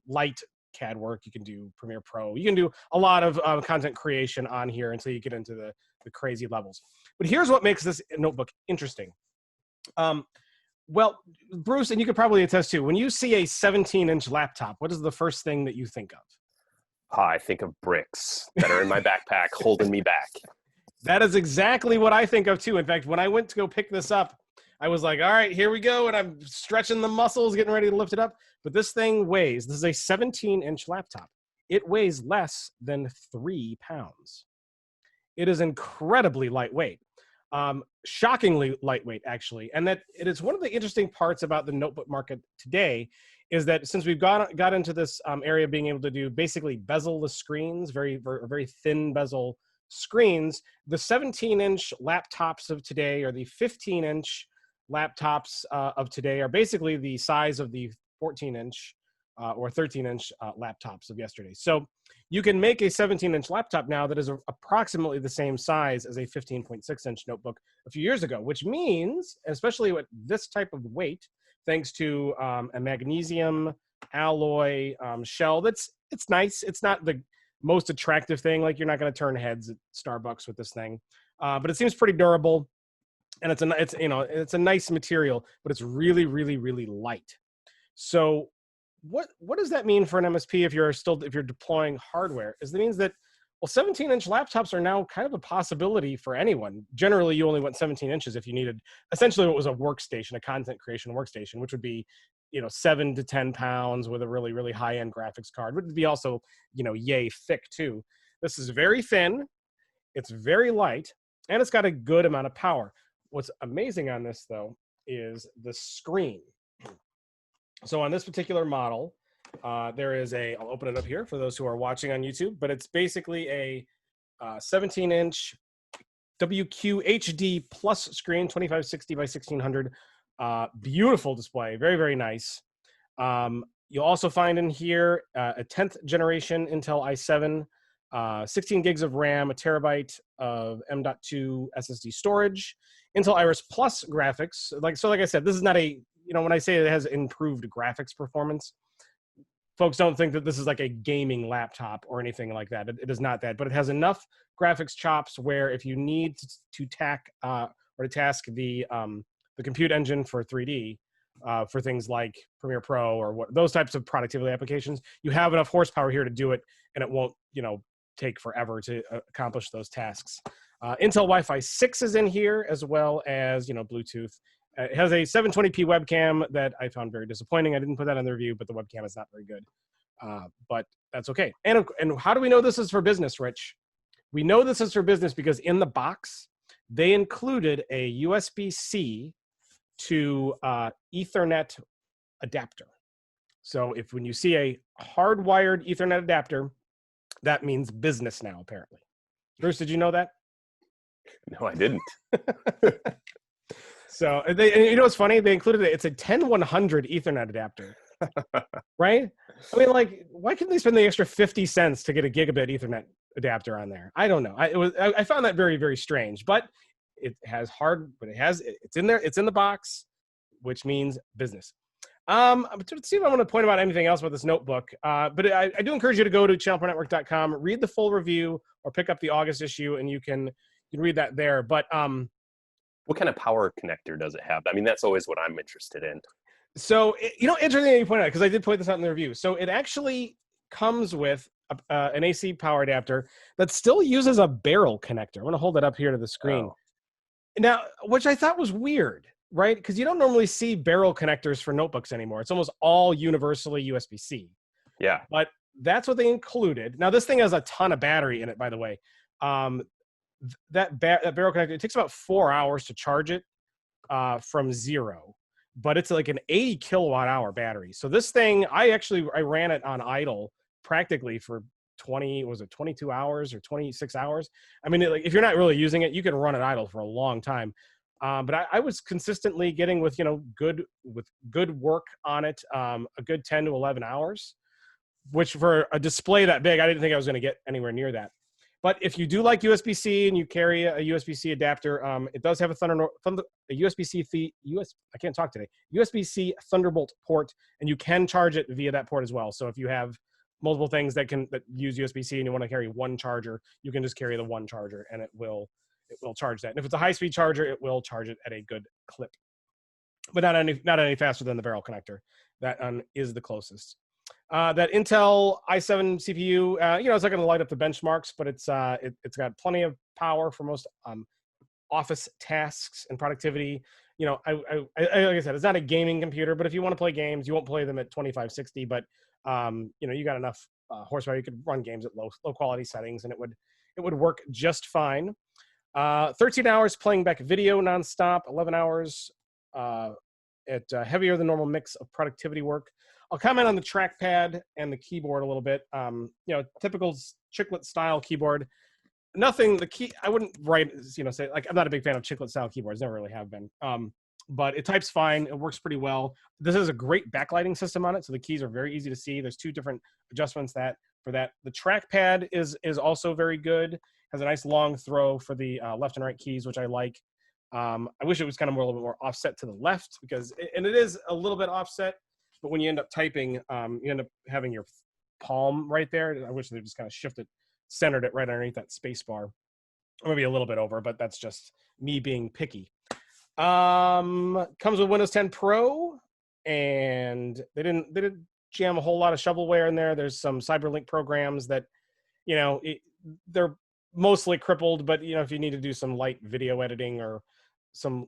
light CAD work, you can do Premiere Pro, you can do a lot of content creation on here until you get into the crazy levels. But here's what makes this notebook interesting. Well, Bruce, and you could probably attest to, when you see a 17-inch laptop, what is the first thing that you think of? I think of bricks that are in my backpack holding me back. That is exactly what I think of too. In fact, when I went to go pick this up, I was like, all right, here we go. And I'm stretching the muscles, getting ready to lift it up. But this thing weighs, this is a 17-inch laptop. It weighs less than 3 pounds. It is incredibly lightweight. Shockingly lightweight, actually. And that it is one of the interesting parts about the notebook market today is that since we've got into this area of being able to do basically bezel-less screens, very, very thin bezel screens, the 17-inch laptops of today or the 15-inch laptops of today are basically the size of the 14-inch or 13-inch laptops of yesterday. So you can make a 17-inch laptop now that is approximately the same size as a 15.6-inch notebook a few years ago, which means, especially with this type of weight, thanks to a magnesium alloy shell, it's nice. It's not the most attractive thing. Like, you're not going to turn heads at Starbucks with this thing, but it seems pretty durable, and it's a nice material, but it's really, really, really light. So what does that mean for an MSP if you're deploying hardware? It means that, well, 17-inch laptops are now kind of a possibility for anyone. Generally, you only want 17 inches if you needed essentially what was a workstation, a content creation workstation, which would be 7 to 10 pounds with a really, really high-end graphics card. Would be also yay thick too. This is very thin, it's very light, and it's got a good amount of power. What's amazing on this though is the screen. So on this particular model, there is I'll open it up here for those who are watching on YouTube, but it's basically a 17-inch WQHD plus screen, 2560 by 1600. Beautiful display, very, very nice. You'll also find in here a 10th generation Intel i7, 16 gigs of RAM, a terabyte of M.2 SSD storage, Intel Iris Plus graphics. Like I said, this is not a, when I say it has improved graphics performance, folks don't think that this is like a gaming laptop or anything like that. It is not that, but it has enough graphics chops where if you need to task the compute engine for 3D, for things like Premiere Pro or those types of productivity applications, you have enough horsepower here to do it, and it won't, take forever to accomplish those tasks. Intel Wi-Fi 6 is in here, as well as, Bluetooth. It has a 720p webcam that I found very disappointing. I didn't put that on the review, but the webcam is not very good. But that's okay. And how do we know this is for business, Rich? We know this is for business because in the box, they included a USB-C to Ethernet adapter. So when you see a hardwired Ethernet adapter, that means business now, apparently. Bruce, did you know that? No, I didn't. So and what's funny? They included it. It's a 10100 Ethernet adapter, right? I mean, why couldn't they spend the extra 50 cents to get a gigabit Ethernet adapter on there? I don't know. I found that very, very strange. But it's in there. It's in the box, which means business. Let's see if I want to point out anything else about this notebook. But I do encourage you to go to channelpronetwork.com, read the full review, or pick up the August issue, and you can read that there. But what kind of power connector does it have? I mean, that's always what I'm interested in. So, interesting that you point out, because I did point this out in the review. So it actually comes with an AC power adapter that still uses a barrel connector. I want to hold it up here to the screen. Oh. Now, which I thought was weird, right? Because you don't normally see barrel connectors for notebooks anymore. It's almost all universally USB-C. Yeah. But that's what they included. Now, this thing has a ton of battery in it, by the way. That barrel connector, it takes about 4 hours to charge it from zero, but it's like an 80 kilowatt hour battery. So this thing, I ran it on idle practically for 22 hours or 26 hours. I mean, if you're not really using it, you can run it idle for a long time. But I was consistently getting with good work on it, a good 10 to 11 hours, which for a display that big, I didn't think I was going to get anywhere near that. But if you do like USB-C and you carry a USB-C adapter, it does have a USB-C I can't talk today. USB-C Thunderbolt port, and you can charge it via that port as well. So if you have multiple things that use USB-C and you want to carry one charger, you can just carry the one charger, and it will charge that. And if it's a high-speed charger, it will charge it at a good clip, but not any faster than the barrel connector. That is the closest. That Intel i7 CPU, it's not going to light up the benchmarks, but it's got plenty of power for most office tasks and productivity. Like I said, it's not a gaming computer, but if you want to play games, you won't play them at 2560. But you got enough horsepower, you could run games at low quality settings, and it would work just fine. 13 hours playing back video nonstop, 11 hours at heavier than normal mix of productivity work. I'll comment on the trackpad and the keyboard a little bit. Typical chiclet style keyboard. Nothing, the key, I wouldn't write, say, like, I'm not a big fan of chiclet style keyboards, never really have been. But it types fine, it works pretty well. This is a great backlighting system on it, so the keys are very easy to see. There's two different adjustments for that. The trackpad is also very good. Has a nice long throw for the left and right keys, which I like. I wish it was kind of a little bit more offset to the left, and it is a little bit offset. But when you end up typing, you end up having your palm right there. I wish they just kind of centered it right underneath that space bar. Or maybe a little bit over, but that's just me being picky. Comes with Windows 10 Pro, and they didn't jam a whole lot of shovelware in there. There's some CyberLink programs that, they're mostly crippled, but if you need to do some light video editing or some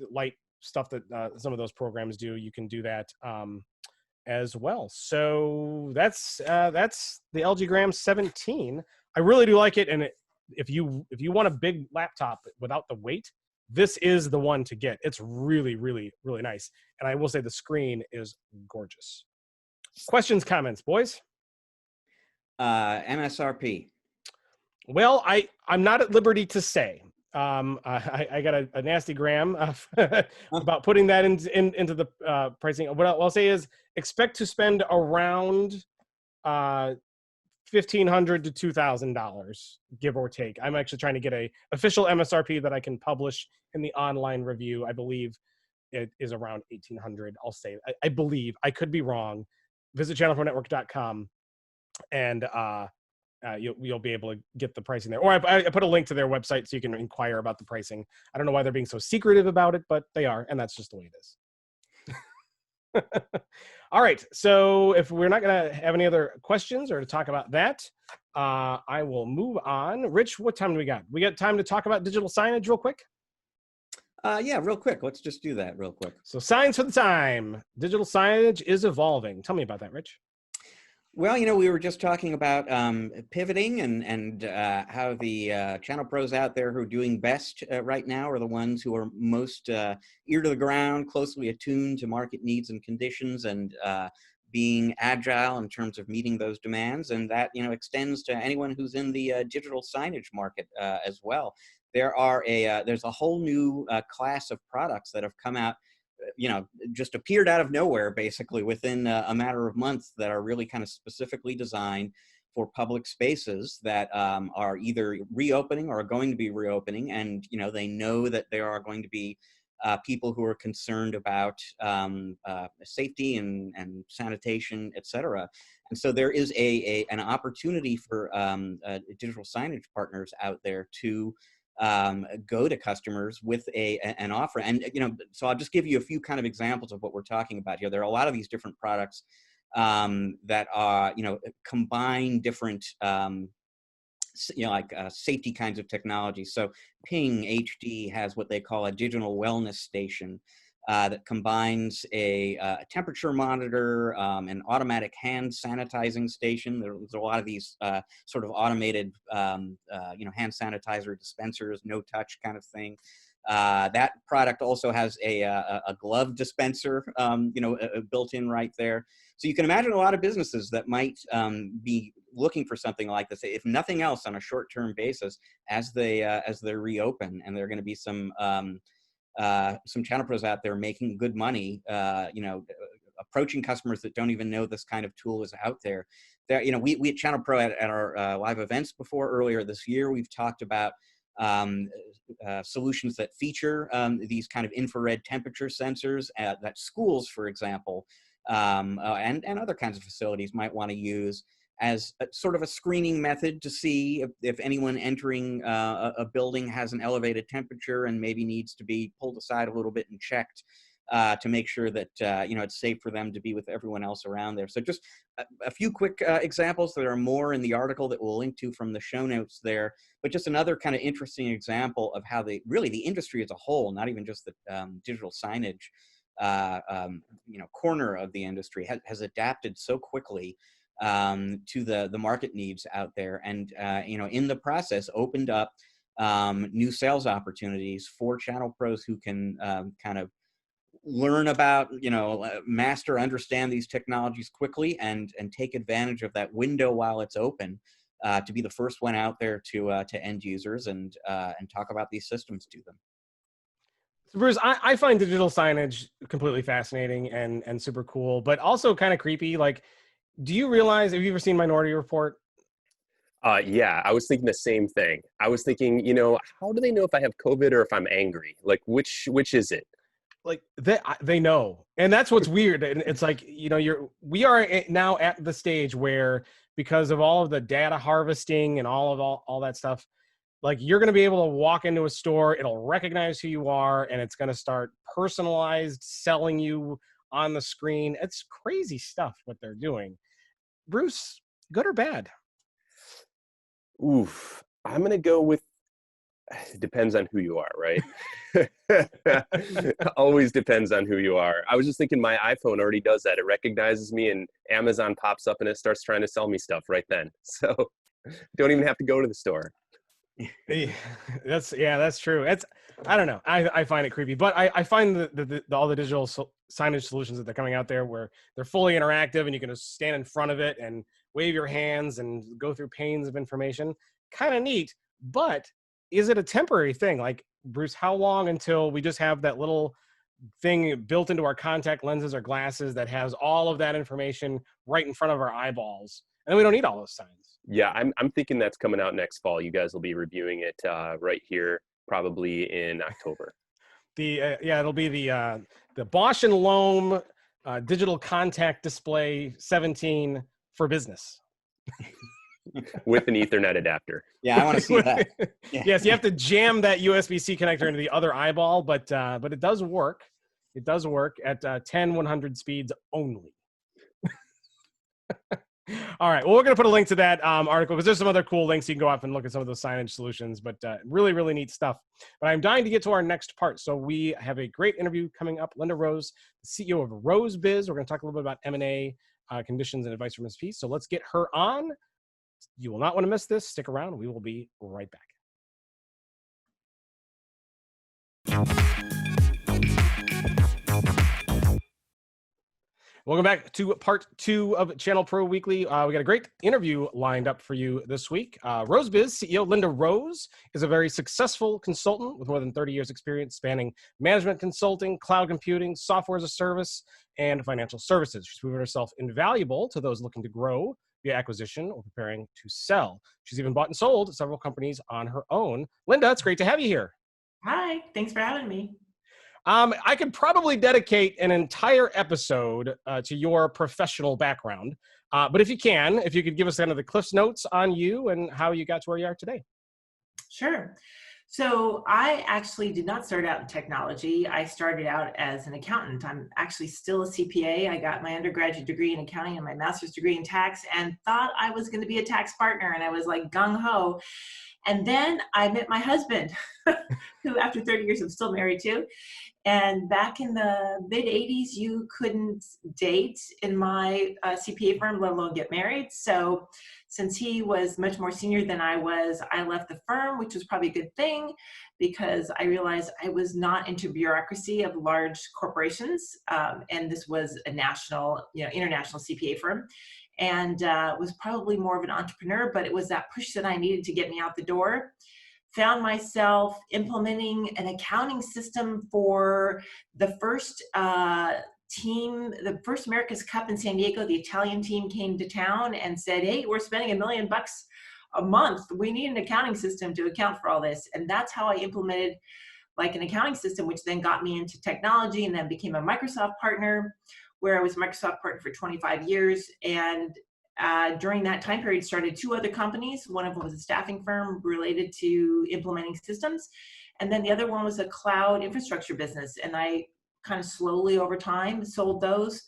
light stuff that some of those programs do, you can do that as well. So that's the LG Gram 17. I really do like it, and if you want a big laptop without the weight, this is the one to get. It's really, really, really nice, and I will say the screen is gorgeous. Questions, comments, boys? MSRP. Well, I'm not at liberty to say. I got a nasty gram about putting that into the pricing. What I'll say is expect to spend around $1,500 to $2,000, give or take. I'm actually trying to get a official MSRP that I can publish in the online review. I believe it is around 1,800. I'll say I believe. I could be wrong. Visit channelpronetwork.com and you'll be able to get the pricing there. Or I put a link to their website so you can inquire about the pricing. I don't know why they're being so secretive about it, but they are, and that's just the way it is. All right, so if we're not going to have any other questions or to talk about that, I will move on. Rich, what time do we got? We got time to talk about digital signage real quick? Yeah, real quick. Let's just do that real quick. So signs for the time. Digital signage is evolving. Tell me about that, Rich. Well, we were just talking about pivoting and how the channel pros out there who are doing best right now are the ones who are most ear to the ground, closely attuned to market needs and conditions, and being agile in terms of meeting those demands. And that extends to anyone who's in the digital signage market as well. There's a whole new class of products that have come out, just appeared out of nowhere, basically within a matter of months, that are really kind of specifically designed for public spaces that are either reopening or are going to be reopening. And, they know that there are going to be people who are concerned about safety and sanitation, et cetera. And so there is an opportunity for digital signage partners out there to go to customers with an offer. And, so I'll just give you a few kind of examples of what we're talking about here. There are a lot of these different products that are, combine different, safety kinds of technology. So Ping HD has what they call a digital wellness station that combines a temperature monitor, an automatic hand sanitizing station. There's a lot of these sort of automated, hand sanitizer dispensers, no touch kind of thing. That product also has a glove dispenser, built in right there. So you can imagine a lot of businesses that might be looking for something like this, if nothing else, on a short-term basis, as they reopen. And there are going to be some channel pros out there making good money, approaching customers that don't even know this kind of tool is out there. We at Channel Pro at our live events earlier this year, we've talked about solutions that feature these kind of infrared temperature sensors that schools, for example, and other kinds of facilities might want to use as sort of a screening method to see if anyone entering a building has an elevated temperature and maybe needs to be pulled aside a little bit and checked to make sure that it's safe for them to be with everyone else around there. So just a few quick examples. There are more in the article that we'll link to from the show notes there, but just another kind of interesting example of how the industry as a whole, not even just the digital signage corner of the industry, has adapted so quickly to the market needs out there, and in the process opened up new sales opportunities for channel pros who can kind of learn about, understand these technologies quickly and take advantage of that window while it's open to be the first one out there to end users and talk about these systems to them. So Bruce, I find digital signage completely fascinating and super cool, but also kind of creepy. Like, do you realize, have you ever seen Minority Report? Yeah, I was thinking the same thing. I was thinking, how do they know if I have COVID or if I'm angry? Like, which is it? Like they know, and that's what's weird. And it's like, we are now at the stage where, because of all of the data harvesting and all that stuff, like, you're going to be able to walk into a store, it'll recognize who you are, and it's going to start personalized selling you on the screen. It's crazy stuff what they're doing. Bruce, good or bad? Oof, I'm going to go with, it depends on who you are, right? Always depends on who you are. I was just thinking my iPhone already does that. It recognizes me and Amazon pops up and it starts trying to sell me stuff right then. So don't even have to go to the store. That's true. I don't know. I find it creepy, but I find all the digital signage solutions that they're coming out there, where they're fully interactive and you can just stand in front of it and wave your hands and go through panes of information, kind of neat. But is it a temporary thing? Like, Bruce, how long until we just have that little thing built into our contact lenses or glasses that has all of that information right in front of our eyeballs, and then we don't need all those signs? Yeah, I'm thinking that's coming out next fall. You guys will be reviewing it right here, probably in October. It'll be the Bosch and Loam digital contact display 17 for business. With an Ethernet adapter. Yeah, I want to see that. Yeah. Yes, you have to jam that USB-C connector into the other eyeball, but it does work. It does work at 10/100 speeds only. All right. Well, we're going to put a link to that article because there's some other cool links. You can go off and look at some of those signage solutions, but really, really neat stuff. But I'm dying to get to our next part. So we have a great interview coming up. Linda Rose, the CEO of RoseBiz. We're going to talk a little bit about M&A conditions and advice from MSPs. So let's get her on. You will not want to miss this. Stick around. We will be right back. Welcome back to part 2 of ChannelPro Weekly. We got a great interview lined up for you this week. RoseBiz CEO Linda Rose is a very successful consultant with more than 30 years experience spanning management consulting, cloud computing, software as a service, and financial services. She's proven herself invaluable to those looking to grow via acquisition or preparing to sell. She's even bought and sold several companies on her own. Linda, it's great to have you here. Hi, thanks for having me. I could probably dedicate an entire episode to your professional background, but if you could give us kind of the Cliff's Notes on you and how you got to where you are today. Sure. So I actually did not start out in technology. I started out as an accountant. I'm actually still a CPA. I got my undergraduate degree in accounting and my master's degree in tax and thought I was going to be a tax partner, and I was like gung-ho. And then I met my husband, who after 30 years I'm still married to. And back in the mid 80s, you couldn't date in my CPA firm, let alone get married. So since he was much more senior than I was, I left the firm, which was probably a good thing because I realized I was not into bureaucracy of large corporations. And this was a national, international CPA firm. And was probably more of an entrepreneur, but it was that push that I needed to get me out the door. Found myself implementing an accounting system for the first team, the first America's Cup in San Diego. The Italian team came to town and said, "Hey, we're spending $1 million a month. We need an accounting system to account for all this." And that's how I implemented like an accounting system, which then got me into technology and then became a Microsoft partner, where I was a Microsoft partner for 25 years. And during that time period, started 2 other companies. One of them was a staffing firm related to implementing systems. And then the other one was a cloud infrastructure business. And I kind of slowly over time sold those.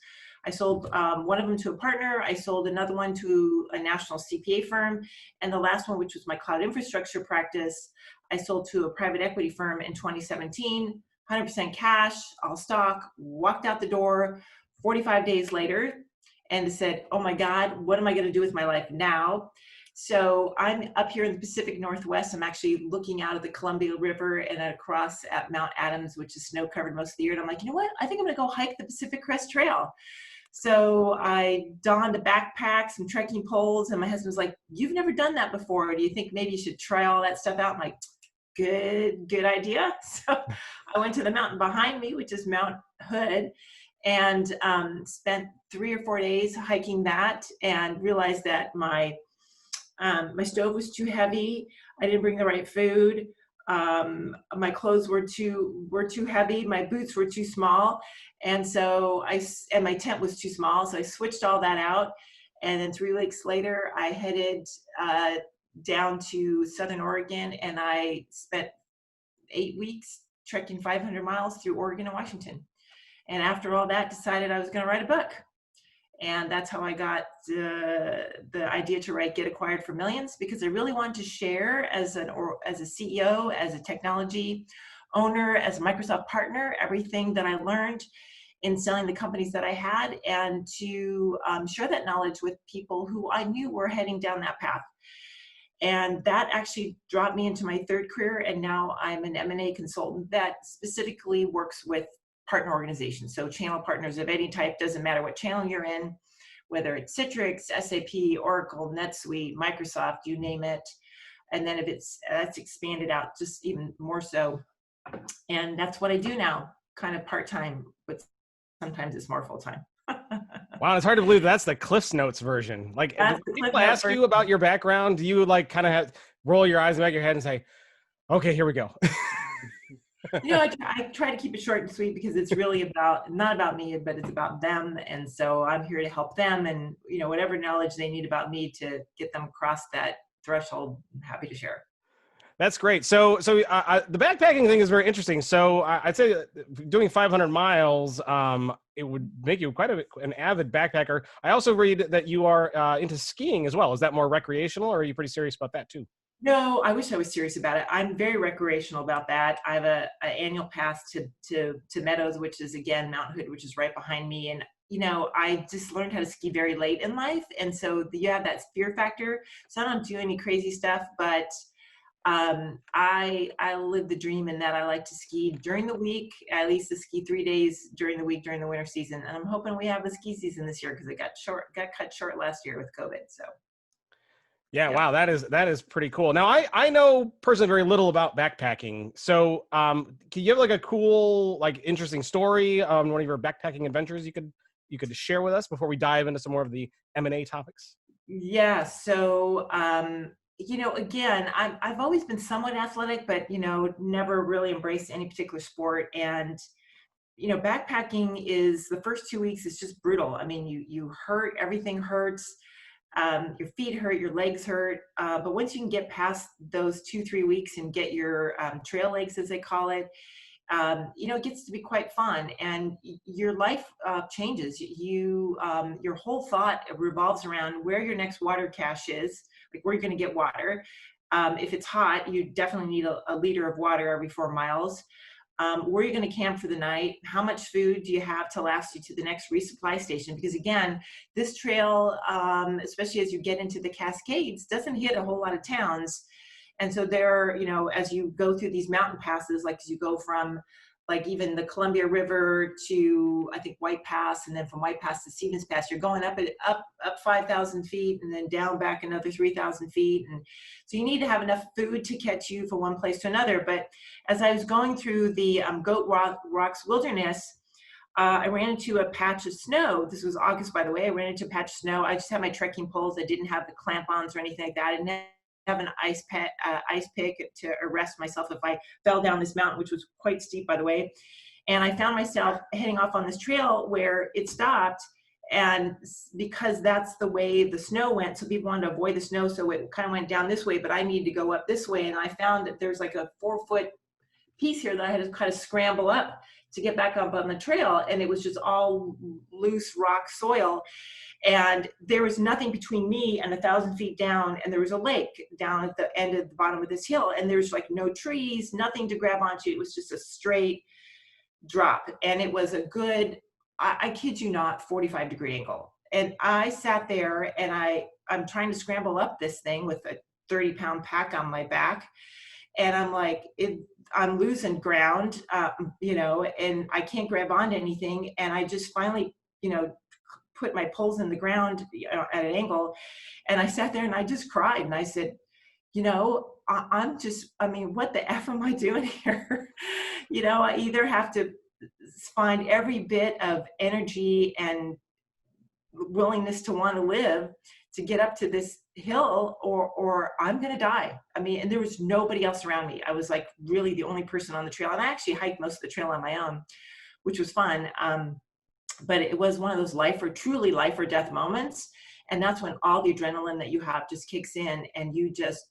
I sold one of them to a partner. I sold another one to a national CPA firm. And the last one, which was my cloud infrastructure practice, I sold to a private equity firm in 2017, 100% cash, all stock, walked out the door 45 days later and said, "Oh my God, what am I going to do with my life now?" So I'm up here in the Pacific Northwest. I'm actually looking out at the Columbia River and across at Mount Adams, which is snow covered most of the year. And I'm like, you know what? I think I'm going to go hike the Pacific Crest Trail. So I donned a backpack, some trekking poles, and my husband's like, "You've never done that before. Do you think maybe you should try all that stuff out?" I'm like, good idea. So I went to the mountain behind me, which is Mount Hood, and spent 3 or 4 days hiking that, and realized that my stove was too heavy. I didn't bring the right food. My clothes were too heavy. My boots were too small, and so and my tent was too small. So I switched all that out, and then 3 weeks later, I headed down to Southern Oregon, and I spent 8 weeks trekking 500 miles through Oregon and Washington. And after all that, decided I was going to write a book. And that's how I got the idea to write Get Acquired for Millions, because I really wanted to share as a CEO, as a technology owner, as a Microsoft partner, everything that I learned in selling the companies that I had, and to share that knowledge with people who I knew were heading down that path. And that actually dropped me into my 3rd career. And now I'm an M&A consultant that specifically works with partner organizations. So channel partners of any type, doesn't matter what channel you're in, whether it's Citrix, SAP, Oracle, NetSuite, Microsoft, you name it. And then if that's expanded out just even more so. And that's what I do now, kind of part-time, but sometimes it's more full-time. Wow, it's hard to believe that's the Cliff's Notes version. Like, That's do the people Cliff Notes ask you about your background? Do you like kind of roll your eyes in the back of your head and say, okay, here we go? I try to keep it short and sweet because it's really not about me, but it's about them. And so I'm here to help them, and, whatever knowledge they need about me to get them across that threshold, I'm happy to share. That's great. So the backpacking thing is very interesting. So I'd say doing 500 miles, it would make you quite an avid backpacker. I also read that you are into skiing as well. Is that more recreational, or are you pretty serious about that too? No, I wish I was serious about it. I'm very recreational about that. I have an annual pass to Meadows, which is, again, Mount Hood, which is right behind me. And I just learned how to ski very late in life, and so you have that fear factor. So I don't do any crazy stuff, but I live the dream in that I like to ski during the week. I used to ski 3 days during the week during the winter season, and I'm hoping we have a ski season this year because it got cut short last year with COVID. So yeah, wow, that is pretty cool. Now I know personally very little about backpacking. So can you have like a cool, like, interesting story on one of your backpacking adventures you could share with us before we dive into some more of the M&A topics? yeah, so again, I've always been somewhat athletic, but never really embraced any particular sport. And backpacking is, the first 2 weeks is just brutal. I mean, you hurt, everything hurts. Your feet hurt, your legs hurt. But once you can get past those 2-3 weeks and get your trail legs, as they call it, it gets to be quite fun, and your life changes. Your whole thought revolves around where your next water cache is, like where you're going to get water. If it's hot, you definitely need a liter of water every 4 miles. Where you're going to camp for the night, how much food do you have to last you to the next resupply station? Because again, this trail, especially as you get into the Cascades, doesn't hit a whole lot of towns. And so there, as you go through these mountain passes, like as you go from like even the Columbia River to, I think, White Pass, and then from White Pass to Stevens Pass, you're going up 5,000 feet and then down back another 3,000 feet. And so you need to have enough food to catch you from one place to another. But as I was going through the Goat Rocks Wilderness, I ran into a patch of snow. This was August, by the way. I ran into a patch of snow. I just had my trekking poles. I didn't have the clamp-ons or anything like that. I didn't have an ice pick to arrest myself if I fell down this mountain, which was quite steep, by the way. And I found myself heading off on this trail where it stopped, and because that's the way the snow went, so people wanted to avoid the snow, so it kind of went down this way, but I needed to go up this way. And I found that there's like a 4-foot piece here that I had to kind of scramble up to get back up on the trail, and it was just all loose rock soil. And there was nothing between me and 1,000 feet down, and there was a lake down at the end of the bottom of this hill, and there's like no trees, nothing to grab onto. It was just a straight drop, and it was a good, I kid you not, 45-degree angle. And I sat there, and I'm trying to scramble up this thing with a 30-pound pack on my back, and I'm like, I'm losing ground, and I can't grab onto anything, and I just finally, put my poles in the ground at an angle, and I sat there and I just cried, and I said, what the F am I doing here? I either have to find every bit of energy and willingness to want to live to get up to this hill, or I'm going to die. I mean, and there was nobody else around me. I was like really the only person on the trail, and I actually hiked most of the trail on my own, which was fun. But it was one of those truly life or death moments. And that's when all the adrenaline that you have just kicks in, and you just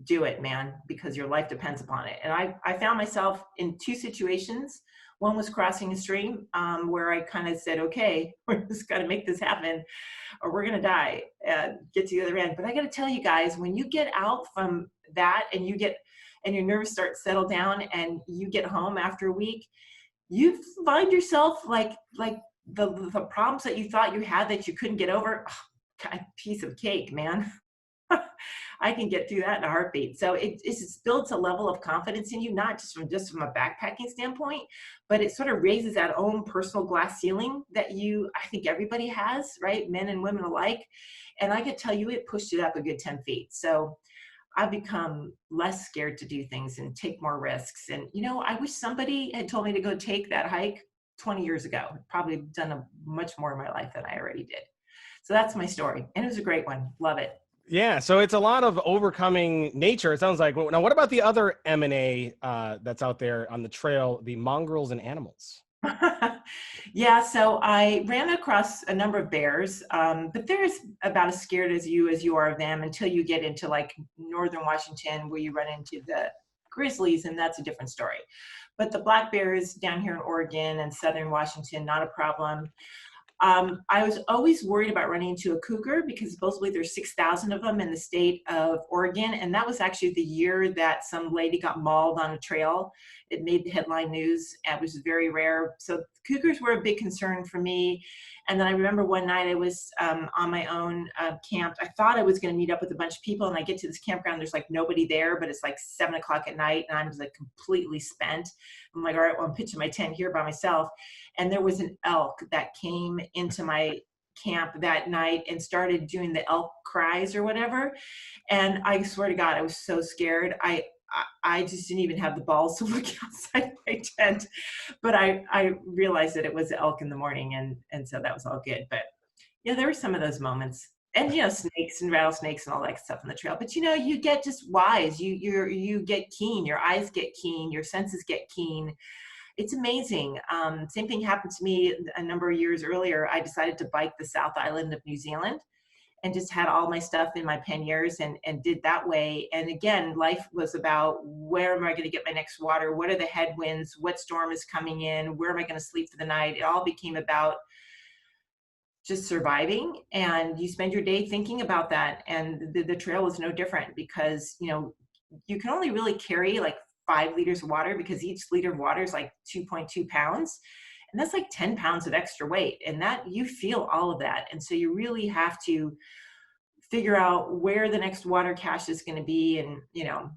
do it, man, because your life depends upon it. And I found myself in 2 situations. One was crossing a stream where I kind of said, okay, we're just got to make this happen or we're going to die, get to the other end. But I got to tell you guys, when you get out from that and your nerves start to settle down and you get home after a week, you find yourself like the problems that you thought you had that you couldn't get over, piece of cake, man. I can get through that in a heartbeat. So it just builds a level of confidence in you, not just from a backpacking standpoint, but it sort of raises that own personal glass ceiling that I think everybody has, right? Men and women alike. And I could tell you, it pushed it up a good 10 feet. So I've become less scared to do things and take more risks. And, you know, I wish somebody had told me to go take that hike 20 years ago. I've probably done much more in my life than I already did. So that's my story. And it was a great one. Love it. Yeah, so it's a lot of overcoming nature, it sounds like. Now, what about the other M&A that's out there on the trail, the Mongrels and Animals? Yeah, so I ran across a number of bears, but they're about as scared as you are of them until you get into like northern Washington, where you run into the grizzlies, and that's a different story. But the black bears down here in Oregon and southern Washington, not a problem. I was always worried about running into a cougar because supposedly there's 6,000 of them in the state of Oregon. And that was actually the year that some lady got mauled on a trail. It made the headline news and it was very rare. So cougars were a big concern for me. And then I remember one night I was on my own camped. I thought I was going to meet up with a bunch of people, and I get to this campground, there's like nobody there, but it's like 7 o'clock at night and I'm just like completely spent. I'm like, all right, well, I'm pitching my tent here by myself. And there was an elk that came into my camp that night and started doing the elk cries or whatever. And I swear to God, I was so scared. I just didn't even have the balls to look outside my tent, but I realized that it was elk in the morning, and so that was all good. But yeah, there were some of those moments, and you know, snakes and rattlesnakes and all that stuff on the trail. But you know, you get just wise. You get keen. Your eyes get keen. Your senses get keen. It's amazing. Same thing happened to me a number of years earlier. I decided to bike the South Island of New Zealand, and just had all my stuff in my panniers and did that way. And again, life was about, where am I going to get my next water? What are the headwinds? What storm is coming in? Where am I going to sleep for the night? It all became about just surviving. And you spend your day thinking about that. And the trail was no different, because, you know, you can only really carry like 5 liters of water, because each liter of water is like 2.2 pounds. And that's like 10 pounds of extra weight, and that you feel all of that. And so you really have to figure out where the next water cache is going to be, and, you know,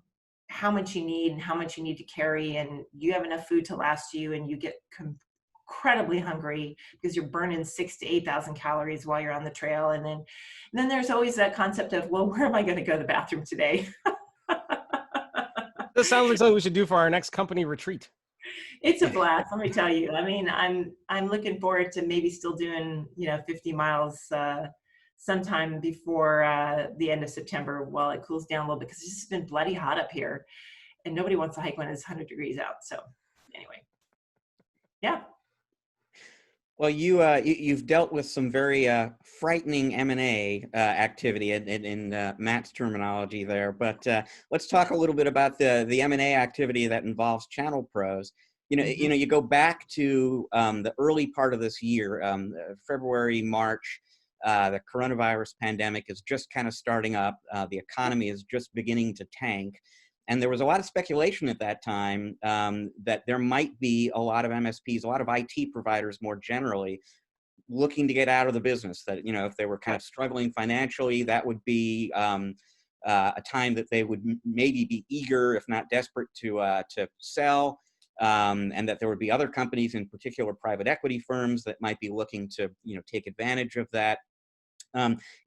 how much you need and how much you need to carry. And you have enough food to last you, and you get incredibly hungry because you're burning 6,000 to 8,000 calories while you're on the trail. And then there's always that concept of, well, where am I going to go to the bathroom today? This sounds like something we should do for our next company retreat. It's a blast, let me tell you. I mean, I'm looking forward to maybe still doing, you know, 50 miles sometime before the end of September, while it cools down a little bit, because it's just been bloody hot up here, and nobody wants to hike when it's 100 degrees out. So anyway, yeah. Well, you've dealt with some very frightening M&A activity in Matt's terminology there, but let's talk a little bit about the M&A activity that involves ChannelPros. You go back to the early part of this year, February, March. The coronavirus pandemic is just kind of starting up. The economy is just beginning to tank. And there was a lot of speculation at that time that there might be a lot of MSPs, a lot of IT providers more generally, looking to get out of the business. That, you know, if they were kind of struggling financially, that would be a time that they would maybe be eager, if not desperate, to sell. And that there would be other companies, in particular private equity firms, that might be looking to, you know, take advantage of that.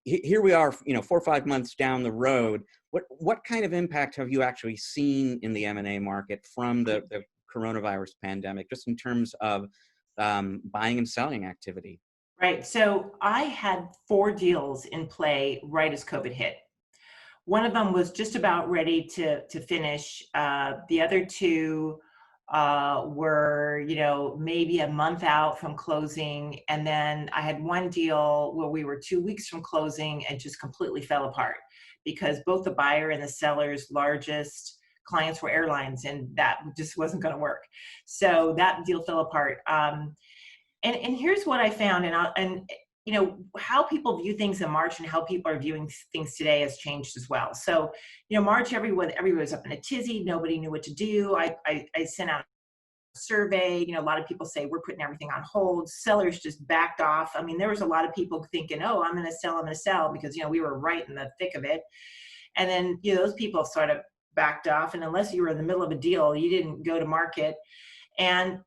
Here we are, you know, 4 or 5 months down the road. What kind of impact have you actually seen in the M&A market from the coronavirus pandemic, just in terms of buying and selling activity? Right. So I had 4 deals in play right as COVID hit. One of them was just about ready to finish. The other 2 were, you know, maybe a month out from closing. And then I had one deal where we were 2 weeks from closing and just completely fell apart, because both the buyer and the seller's largest clients were airlines, and that just wasn't going to work. So that deal fell apart. And here's what I found, and you know, how people view things in March and how people are viewing things today has changed as well. So, you know, March, everyone was up in a tizzy. Nobody knew what to do. I sent out a survey. You know, a lot of people say we're putting everything on hold. Sellers just backed off. I mean, there was a lot of people thinking, oh, I'm going to sell, because, you know, we were right in the thick of it. And then, you know, those people sort of backed off. And unless you were in the middle of a deal, you didn't go to market. And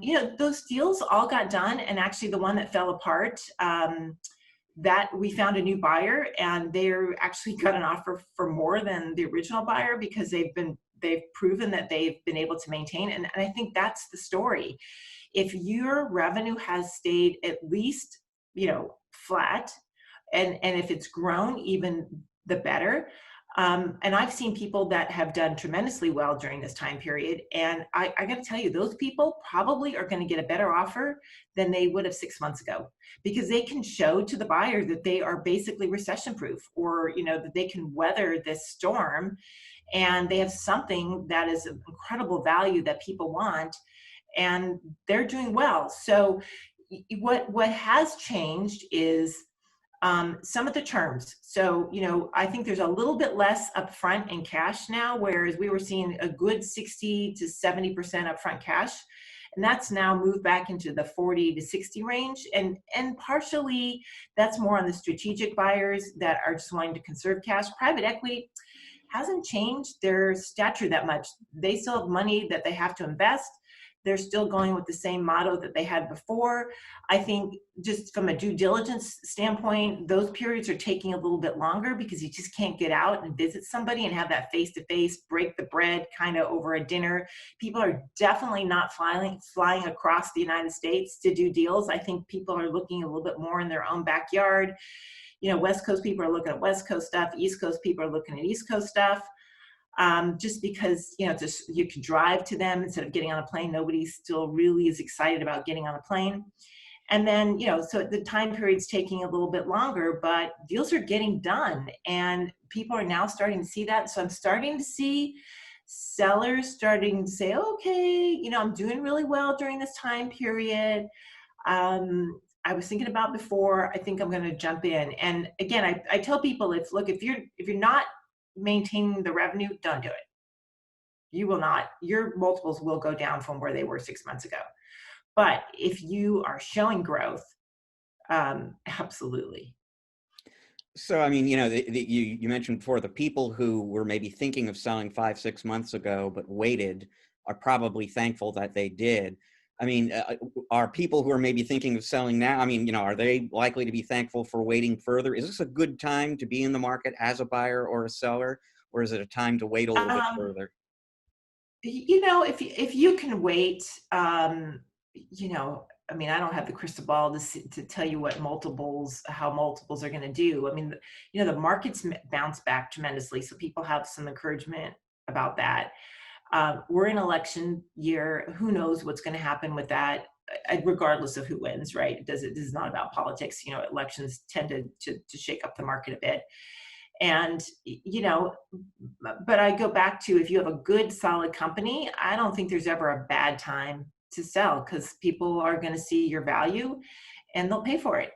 you know, those deals all got done. And actually the one that fell apart, that we found a new buyer, and they're actually got an offer for more than the original buyer because they've proven that they've been able to maintain. And I think that's the story. If your revenue has stayed at least, flat, and if it's grown, even the better. And I've seen people that have done tremendously well during this time period. And I got to tell you, those people probably are going to get a better offer than they would have 6 months ago, because they can show to the buyer that they are basically recession proof, or, that they can weather this storm, and they have something that is of incredible value that people want, and they're doing well. So what has changed is some of the terms. So, I think there's a little bit less upfront in cash now, whereas we were seeing a good 60 to 70% upfront cash. And that's now moved back into the 40 to 60 range. And partially that's more on the strategic buyers that are just wanting to conserve cash. Private equity hasn't changed their stature that much. They still have money that they have to invest. They're still going with the same motto that they had before. I think just from a due diligence standpoint, those periods are taking a little bit longer because you just can't get out and visit somebody and have that face-to-face, break the bread kind of over a dinner. People are definitely not flying across the United States to do deals. I think people are looking a little bit more in their own backyard. West Coast people are looking at West Coast stuff. East Coast people are looking at East Coast stuff. Just because, you can drive to them instead of getting on a plane. Nobody still really is excited about getting on a plane. And then, so the time period's taking a little bit longer, but deals are getting done, and people are now starting to see that. So I'm starting to see sellers starting to say, okay, I'm doing really well during this time period. I was thinking about before, I think I'm going to jump in. And again, I tell people, if you're not maintaining the revenue, don't do it. You will not. Your multiples will go down from where they were 6 months ago. But if you are showing growth, absolutely. So, I mean, you mentioned before, the people who were maybe thinking of selling 5-6 months ago but waited are probably thankful that they did. I mean, are people who are maybe thinking of selling now, I mean, are they likely to be thankful for waiting further? Is this a good time to be in the market as a buyer or a seller, or is it a time to wait a little bit further? If you can wait, I mean, I don't have the crystal ball to tell you how multiples are going to do. I mean, the markets bounce back tremendously, so people have some encouragement about that. We're in election year. Who knows what's going to happen with that, regardless of who wins, right? This is not about politics. Elections tend to shake up the market a bit. And, but I go back to, if you have a good, solid company, I don't think there's ever a bad time to sell, because people are going to see your value and they'll pay for it.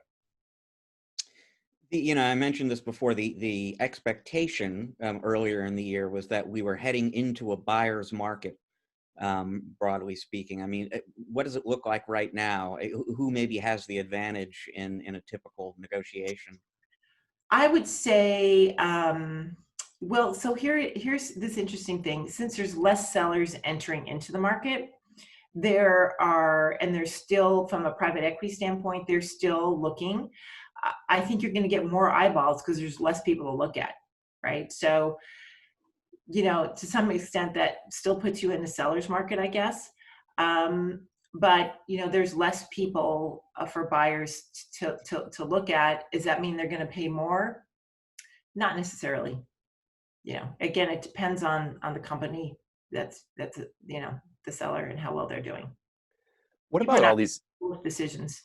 I mentioned this before, the expectation earlier in the year was that we were heading into a buyer's market, broadly speaking. I mean, what does it look like right now? Who maybe has the advantage in a typical negotiation? I would say, well, so here's this interesting thing. Since there's less sellers entering into the market, there's still, from a private equity standpoint, they're still looking. I think you're going to get more eyeballs because there's less people to look at, right? So, to some extent, that still puts you in the seller's market, I guess. But, there's less people for buyers to look at. Does that mean they're going to pay more? Not necessarily. Again, it depends on the company that's the seller and how well they're doing. What about all these decisions?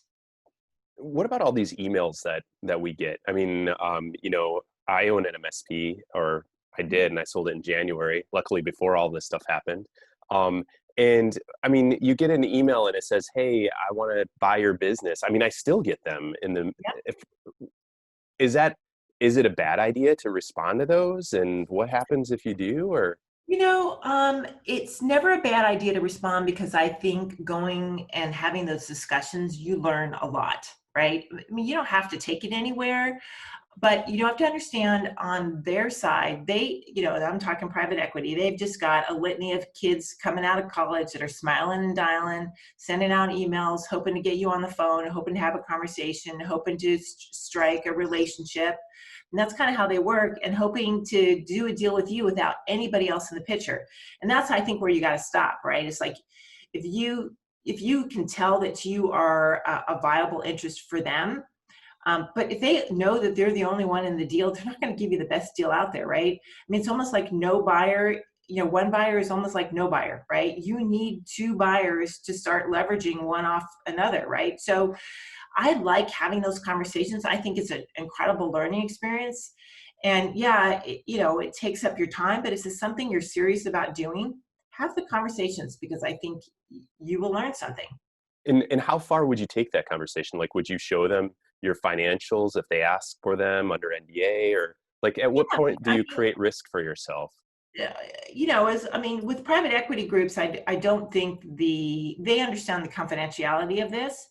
What about all these emails that we get? I mean, I own an MSP, or I did, and I sold it in January, luckily before all this stuff happened. And I mean, you get an email and it says, hey, I want to buy your business. I mean, I still get them in the, is it a bad idea to respond to those? And what happens if you do, or? It's never a bad idea to respond, because I think going and having those discussions, you learn a lot, right? I mean, you don't have to take it anywhere. But you have to understand on their side, they, I'm talking private equity, they've just got a litany of kids coming out of college that are smiling and dialing, sending out emails, hoping to get you on the phone, hoping to have a conversation, hoping to strike a relationship. And that's kind of how they work, and hoping to do a deal with you without anybody else in the picture. And that's, I think, where you got to stop, right? It's like, if you can tell that you are a viable interest for them, but if they know that they're the only one in the deal, they're not going to give you the best deal out there, right? I mean, it's almost like no buyer, one buyer is almost like no buyer, right? You need two buyers to start leveraging one off another, right? So I like having those conversations. I think it's an incredible learning experience. And yeah, it takes up your time, but if it's something you're serious about doing, have the conversations, because I think you will learn something. And how far would you take that conversation? Like, would you show them your financials if they ask for them under NDA, or like at what point do you create risk for yourself? With private equity groups, I don't think they understand the confidentiality of this.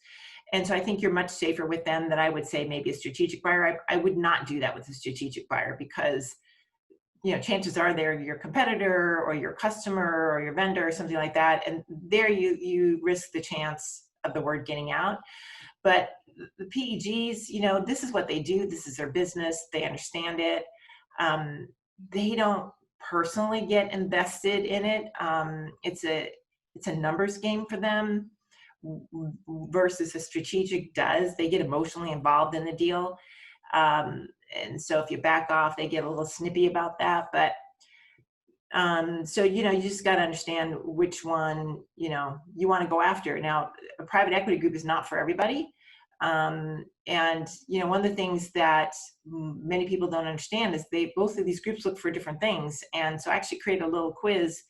And so I think you're much safer with them than I would say maybe a strategic buyer. I would not do that with a strategic buyer, because chances are they're your competitor or your customer or your vendor or something like that. And there you risk the chance of the word getting out. But the PEGs, this is what they do. This is their business. They understand it. They don't personally get invested in it. It's a numbers game for them versus a strategic does. They get emotionally involved in the deal. And so if you back off, they get a little snippy about that. But so, you just got to understand which one, you want to go after. Now, a private equity group is not for everybody. And, one of the things that many people don't understand is both of these groups look for different things. And so I actually create a little quiz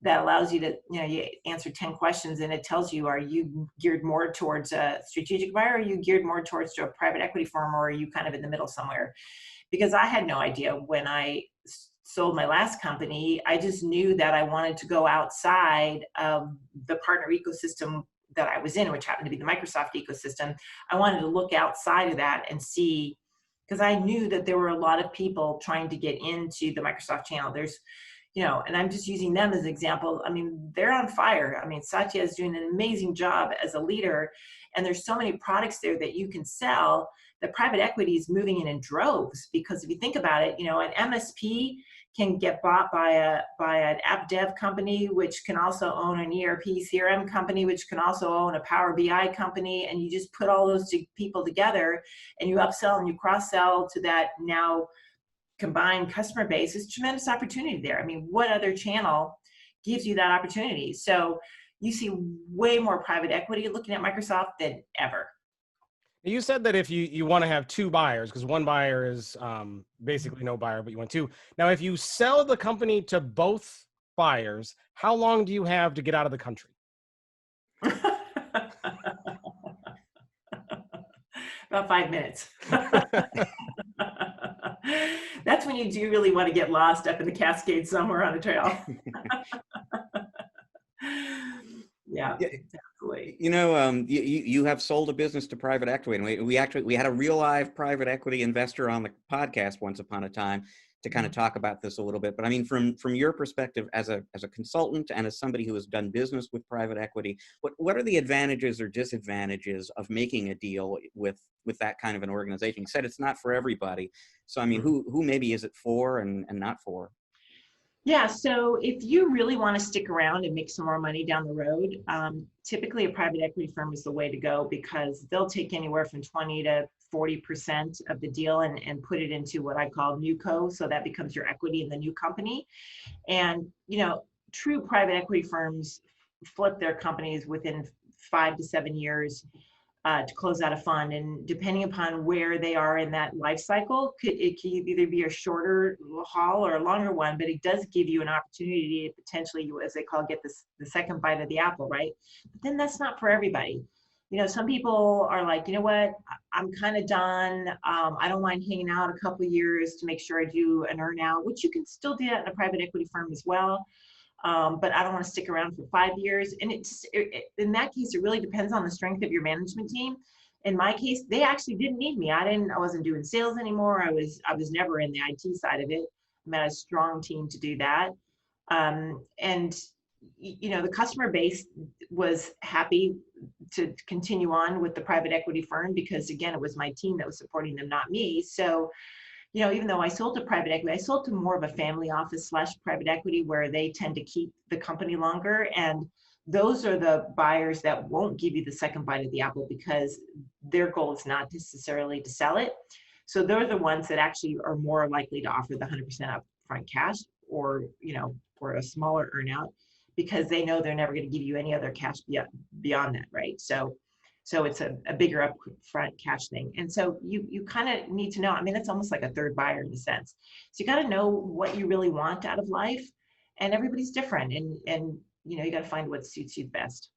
that allows you to, you answer 10 questions, and it tells you, are you geared more towards a strategic buyer? Or are you geared more towards a private equity firm? Or are you kind of in the middle somewhere? Because I had no idea when I sold my last company. I just knew that I wanted to go outside of the partner ecosystem that I was in, which happened to be the Microsoft ecosystem. I wanted to look outside of that and see, because I knew that there were a lot of people trying to get into the Microsoft channel. There's, and I'm just using them as an example. I mean, they're on fire. I mean, Satya is doing an amazing job as a leader, and there's so many products there that you can sell that private equity is moving in droves. Because if you think about it, an MSP can get bought by an app dev company, which can also own an ERP CRM company, which can also own a Power BI company. And you just put all those people together and you upsell and you cross-sell to that now combined customer base. Is tremendous opportunity there. I mean, what other channel gives you that opportunity? So you see way more private equity looking at Microsoft than ever. You said that if you want to have two buyers, because one buyer is basically no buyer, but you want two. Now, if you sell the company to both buyers, how long do you have to get out of the country? About 5 minutes. That's when you do really want to get lost up in the Cascades somewhere on a trail. Yeah, exactly. You have sold a business to private equity, and we had a real live private equity investor on the podcast once upon a time to kind of talk about this a little bit. But I mean, from your perspective as a consultant and as somebody who has done business with private equity, what are the advantages or disadvantages of making a deal with that kind of an organization? You said it's not for everybody. So I mean, who maybe is it for and not for? Yeah, so if you really want to stick around and make some more money down the road, typically a private equity firm is the way to go, because they'll take anywhere from 20 to 40% of the deal and put it into what I call new co. So that becomes your equity in the new company. And, true private equity firms flip their companies within 5 to 7 years to close out a fund. And depending upon where they are in that life cycle, it can either be a shorter haul or a longer one, but it does give you an opportunity to potentially, as they call, get the second bite of the apple, right? But then that's not for everybody. Some people are like, you know what, I'm kind of done. I don't mind hanging out a couple of years to make sure I do an earn out, which you can still do that in a private equity firm as well. But I don't want to stick around for 5 years. And in that case, it really depends on the strength of your management team. in my case, they actually didn't need me. I wasn't doing sales anymore. I was never in the IT side of it. I had a strong team to do that. And the customer base was happy to continue on with the private equity firm because, again, it was my team that was supporting them, not me. So, even though I sold to private equity, I sold to more of a family office / private equity where they tend to keep the company longer. And those are the buyers that won't give you the second bite of the apple because their goal is not necessarily to sell it. So they're the ones that actually are more likely to offer the 100% upfront cash or a smaller earnout because they know they're never going to give you any other cash beyond that, right? So it's a bigger upfront cash thing. And so you kind of need to know, I mean, it's almost like a third buyer in a sense. So you got to know what you really want out of life, and everybody's different. And you got to find what suits you best.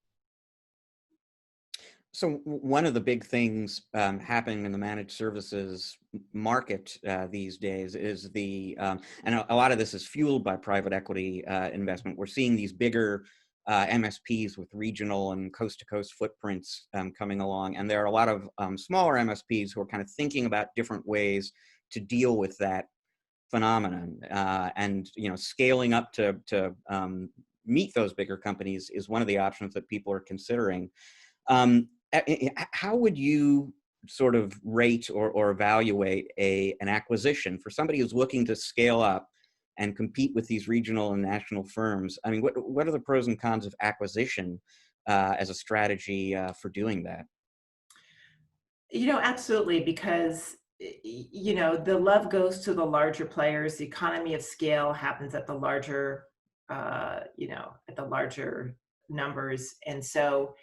So one of the big things happening in the managed services market these days is and a lot of this is fueled by private equity investment. We're seeing these bigger MSPs with regional and coast-to-coast footprints coming along, and there are a lot of smaller MSPs who are kind of thinking about different ways to deal with that phenomenon. And scaling up to meet those bigger companies is one of the options that people are considering. How would you sort of rate or evaluate an acquisition for somebody who's looking to scale up and compete with these regional and national firms? I mean, what are the pros and cons of acquisition as a strategy for doing that? Absolutely, because the love goes to the larger players. The economy of scale happens at the larger, at the larger numbers, and so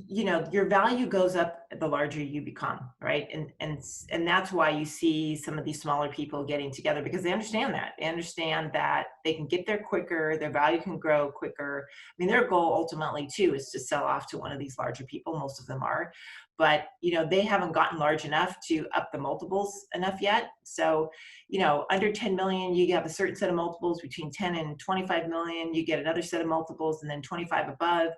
your value goes up the larger you become, right? And that's why you see some of these smaller people getting together, because they understand that they can get there quicker, their value can grow quicker. I mean, their goal ultimately too is to sell off to one of these larger people. Most of them are, but they haven't gotten large enough to up the multiples enough yet. So under 10 million, you have a certain set of multiples. Between 10 and 25 million, you get another set of multiples, and then 25 above,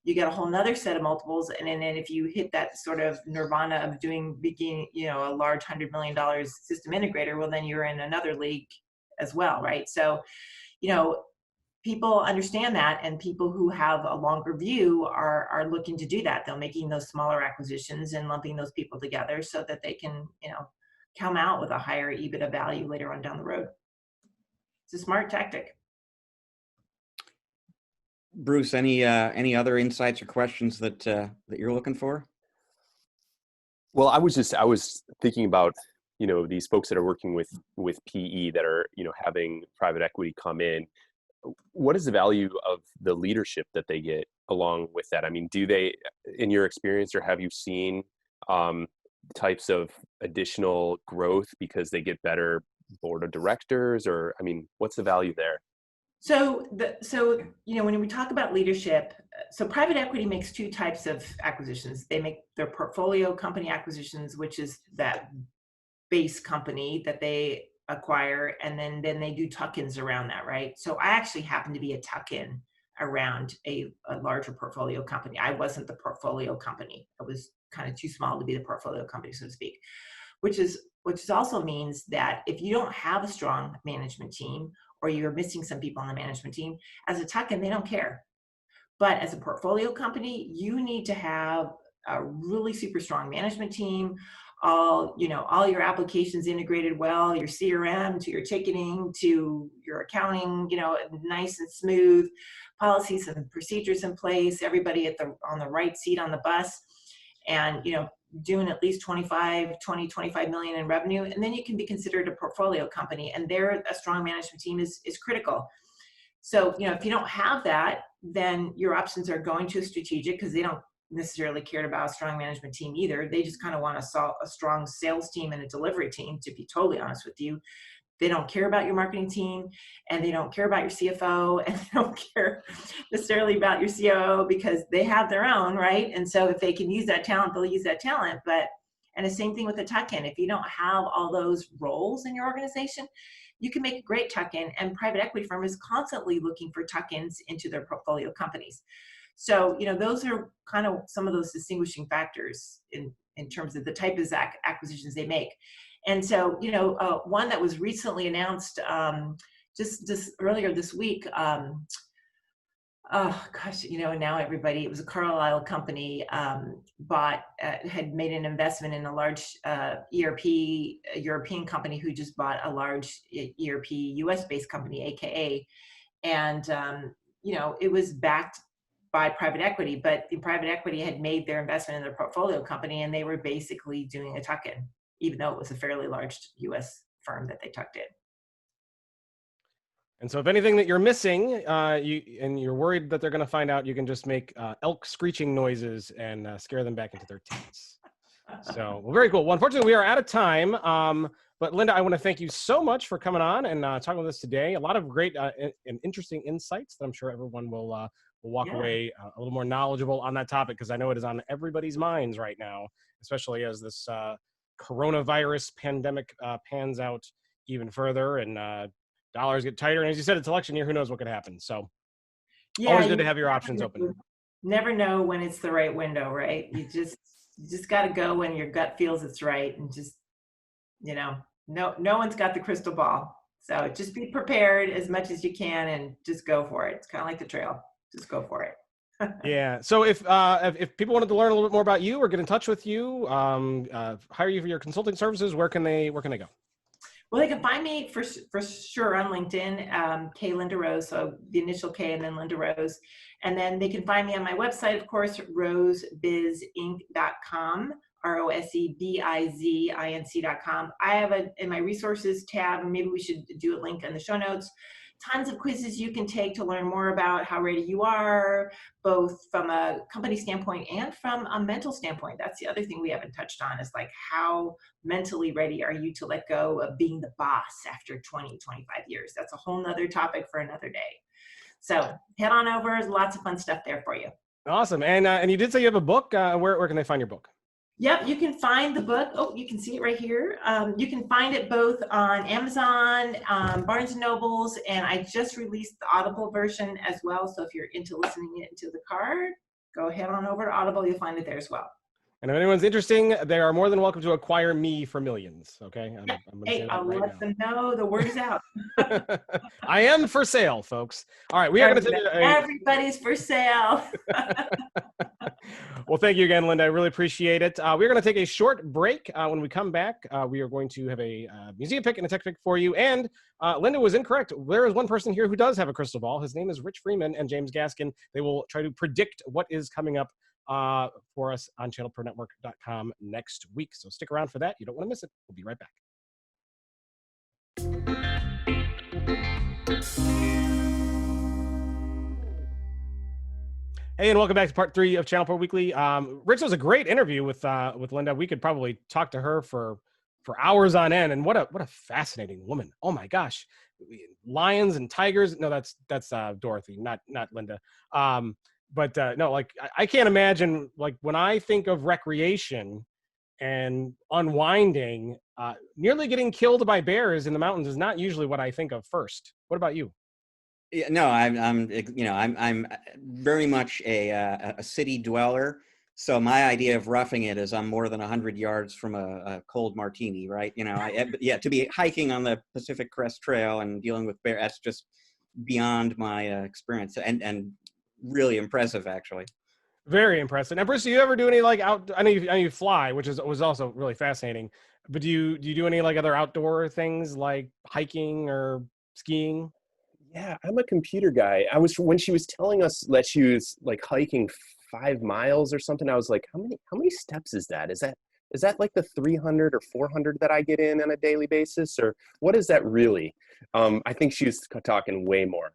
you get a whole nother set of multiples. And then if you hit that sort of nirvana of being a large $100 million system integrator, well, then you're in another league as well, right? So, people understand that, and people who have a longer view are looking to do that. They're making those smaller acquisitions and lumping those people together so that they can, come out with a higher EBITDA value later on down the road. It's a smart tactic. Bruce, any other insights or questions that you're looking for? Well, I was thinking about, these folks that are working with PE that are, having private equity come in. What is the value of the leadership that they get along with that? I mean, do they, in your experience, or have you seen types of additional growth because they get better board of directors, or, I mean, what's the value there? So when we talk about leadership, so private equity makes two types of acquisitions. They make their portfolio company acquisitions, which is that base company that they acquire, and then they do tuck-ins around that, right? So I actually happen to be a tuck-in around a larger portfolio company. I wasn't the portfolio company. I was kind of too small to be the portfolio company, so to speak, which also means that if you don't have a strong management team, or you're missing some people on the management team, as a tuck-in, they don't care. But as a portfolio company, you need to have a really super strong management team, all your applications integrated well, your CRM to your ticketing to your accounting, nice and smooth, policies and procedures in place, everybody on the right seat on the bus, and doing at least 25 million in revenue, and then you can be considered a portfolio company. And there, a strong management team is critical. So if you don't have that, then your options are going to a strategic, because they don't necessarily care about a strong management team either. They just kind of want a strong sales team and a delivery team, to be totally honest with you. They don't care about your marketing team, and they don't care about your CFO, and they don't care necessarily about your COO, because they have their own, right? And so if they can use that talent, they'll use that talent. And the same thing with a tuck-in. If you don't have all those roles in your organization, you can make a great tuck-in, and private equity firm is constantly looking for tuck-ins into their portfolio companies. So, those are kind of some of those distinguishing factors in terms of the type of acquisitions they make. And so, one that was recently announced just earlier this week, oh gosh, now everybody, it was a Carlisle company, had made an investment in a large European company who just bought a large ERP US-based company, AKA. And, it was backed by private equity, but the private equity had made their investment in their portfolio company, and they were basically doing a tuck-in, even though it was a fairly large US firm that they tucked in. And so if anything that you're missing, and you're worried that they're going to find out, you can just make elk screeching noises and scare them back into their tents. So, well, very cool. Well, unfortunately, we are out of time. But Linda, I want to thank you so much for coming on and talking with us today. A lot of great and interesting insights that I'm sure everyone will walk away a little more knowledgeable on that topic, because I know it is on everybody's minds right now, especially as this coronavirus pandemic pans out even further and dollars get tighter. And as you said, it's election year. Who knows what could happen? So always good to have your options open. Never know when it's the right window, right? You just got to go when your gut feels it's right, and just, no one's got the crystal ball. So just be prepared as much as you can and just go for it. It's kind of like the trail. Just go for it. Yeah. So if people wanted to learn a little bit more about you or get in touch with you, hire you for your consulting services, where can they go? Well, they can find me for sure on LinkedIn, K Linda Rose, so the initial K and then Linda Rose. And then they can find me on my website, of course, rosebizinc.com, RoseBizinc.com. I have in my resources tab, and maybe we should do a link in the show notes, tons of quizzes you can take to learn more about how ready you are, both from a company standpoint and from a mental standpoint. That's the other thing we haven't touched on, is like, how mentally ready are you to let go of being the boss after 20, 25 years? That's a whole nother topic for another day. So head on over. There's lots of fun stuff there for you. Awesome. And you did say you have a book. Where can they find your book? Yep, you can find the book. Oh, you can see it right here. You can find it both on Amazon, Barnes & Nobles, and I just released the Audible version as well. So if you're into listening it into the car, go ahead on over to Audible. You'll find it there as well. And if anyone's interested, they are more than welcome to acquire me for millions. Okay. I'll let them know. The word is out. I am for sale, folks. All right. We are going to take everybody's for sale. Well, thank you again, Linda. I really appreciate it. We're going to take a short break. When we come back, we are going to have a museum pick and a tech pick for you. And Linda was incorrect. There is one person here who does have a crystal ball. His name is Rich Freeman and James Gaskin. They will try to predict what is coming up for us on ChannelProNetwork.com next week. So stick around for that. You don't want to miss it. We'll be right back. Hey, and welcome back to part 3 of Channel Pro Weekly. Rich, was a great interview with Linda. We could probably talk to her for hours on end. And what a fascinating woman. Oh my gosh, lions and tigers. No, that's Dorothy, not Linda. But no, like I can't imagine, like when I think of recreation and unwinding, nearly getting killed by bears in the mountains is not usually what I think of first. What about you? Yeah, no, I'm very much a city dweller. So my idea of roughing it is I'm more than 100 yards from a cold martini, right? To be hiking on the Pacific Crest Trail and dealing with bears, that's just beyond my experience, and really impressive, actually. Very impressive. Now, Bruce, do you ever do any I know you fly, which was also really fascinating. But do you do any other outdoor things like hiking or skiing? Yeah, I'm a computer guy. When she was telling us that she was like hiking 5 miles or something, I was like, how many steps is that? Is that like the 300 or 400 that I get in on a daily basis, or what is that really? I think she was talking way more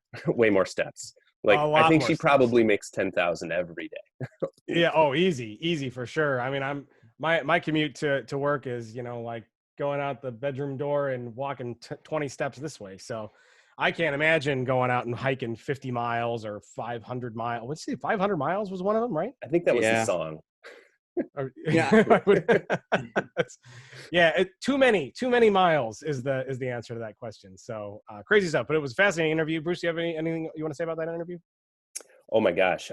steps. Like I think she probably makes 10,000 every day. Yeah. Oh, easy for sure. I mean, my commute to work is like going out the bedroom door and walking 20 steps this way. So I can't imagine going out and hiking 50 miles or 500 miles. Let's see, 500 miles was one of them, right? I think that was the song. Yeah. Too many miles is the answer to that question. So crazy stuff, but it was a fascinating interview. Bruce, you have anything you want to say about that interview? Oh my gosh.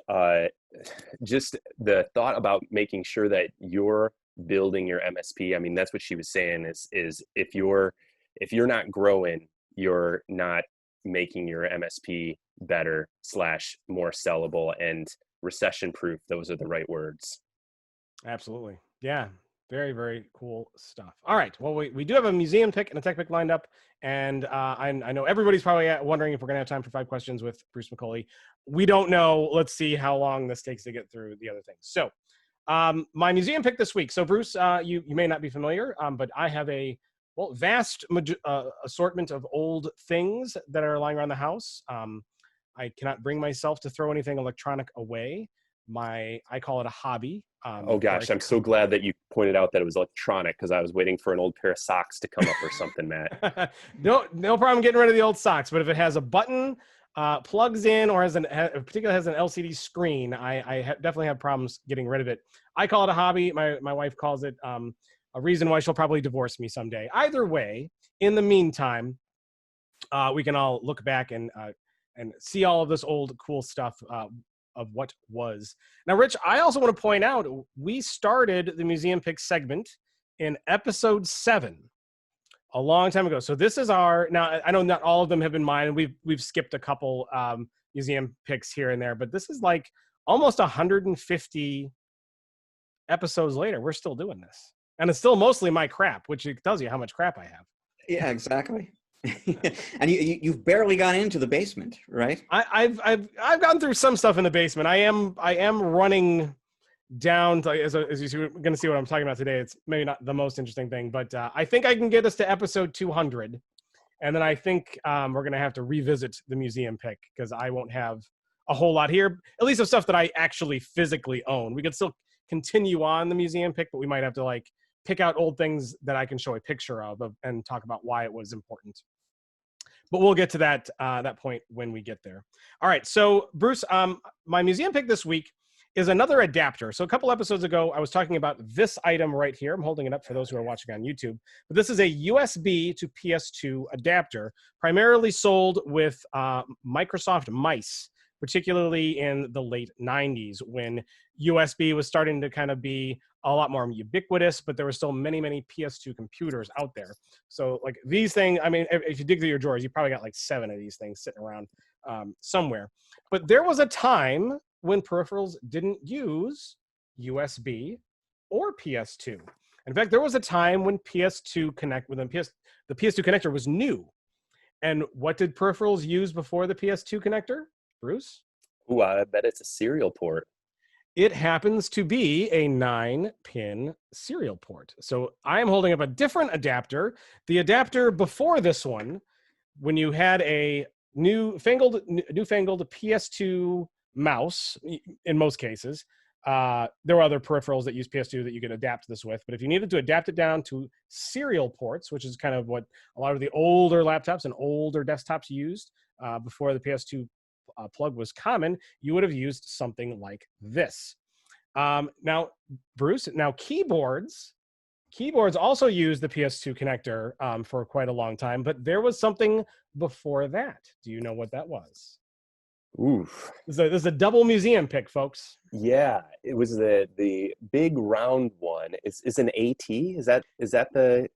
Just the thought about making sure that you're building your MSP. I mean, that's what she was saying is if you're not growing, you're not making your MSP better / more sellable and recession proof. Those are the right words. Absolutely. Yeah. Very, very cool stuff. All right. Well, we do have a museum pick and a tech pick lined up. And I know everybody's probably wondering if we're going to have time for 5 questions with Bruce McCully. We don't know. Let's see how long this takes to get through the other things. So my museum pick this week. So Bruce, you may not be familiar, but I have a vast assortment of old things that are lying around the house. I cannot bring myself to throw anything electronic away. I call it a hobby. Oh gosh, I'm so glad that you pointed out that it was electronic, because I was waiting for an old pair of socks to come up or something, Matt. No problem getting rid of the old socks, but if it has a button, plugs in, or particularly has an LCD screen, I definitely have problems getting rid of it. I call it a hobby. My wife calls it a reason why she'll probably divorce me someday. Either way, in the meantime, we can all look back and see all of this old cool stuff of what was. Now, Rich, I also want to point out, we started the Museum Pick segment in episode 7 a long time ago. So this is now I know not all of them have been mine, and we've skipped a couple museum picks here and there, but this is like almost 150 episodes later. We're still doing this. And it's still mostly my crap, which tells you how much crap I have. Yeah, exactly. And you've barely gone into the basement, right? I've gone through some stuff in the basement. I am running down to, as you're going to see what I'm talking about today. It's maybe not the most interesting thing, but I think I can get us to episode 200, and then I think we're going to have to revisit the museum pick, because I won't have a whole lot here, at least of stuff that I actually physically own. We could still continue on the museum pick, but we might have to like pick out old things that I can show a picture of and talk about why it was important. But we'll get to that point when we get there. All right, so Bruce, my museum pick this week is another adapter. So a couple episodes ago, I was talking about this item right here. I'm holding it up for those who are watching on YouTube. But this is a USB to PS2 adapter, primarily sold with Microsoft mice, particularly in the late 90s, when USB was starting to kind of be a lot more ubiquitous, but there were still many, many PS2 computers out there. So like these things, I mean, if you dig through your drawers, you probably got like 7 of these things sitting around somewhere. But there was a time when peripherals didn't use USB or PS2. In fact, there was a time when the PS2 connector was new. And what did peripherals use before the PS2 connector, Bruce? Ooh, I bet it's a serial port. It happens to be a 9-pin serial port. So I am holding up a different adapter. The adapter before this one, when you had a newfangled PS2 mouse, in most cases, there were other peripherals that use PS2 that you could adapt this with. But if you needed to adapt it down to serial ports, which is kind of what a lot of the older laptops and older desktops used before the PS2 plug was common, you would have used something like this. Now, Bruce, keyboards also use the PS2 connector for quite a long time, but there was something before that. Do you know what that was? Oof. This is a double museum pick, folks. Yeah, it was the big round one. Is an AT? Is that the?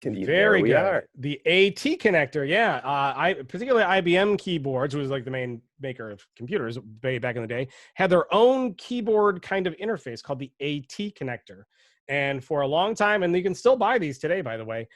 Very good. The AT connector, yeah. Particularly IBM keyboards, who was like the main maker of computers way back in the day, had their own keyboard kind of interface called the AT connector. And for a long time, and you can still buy these today, by the way,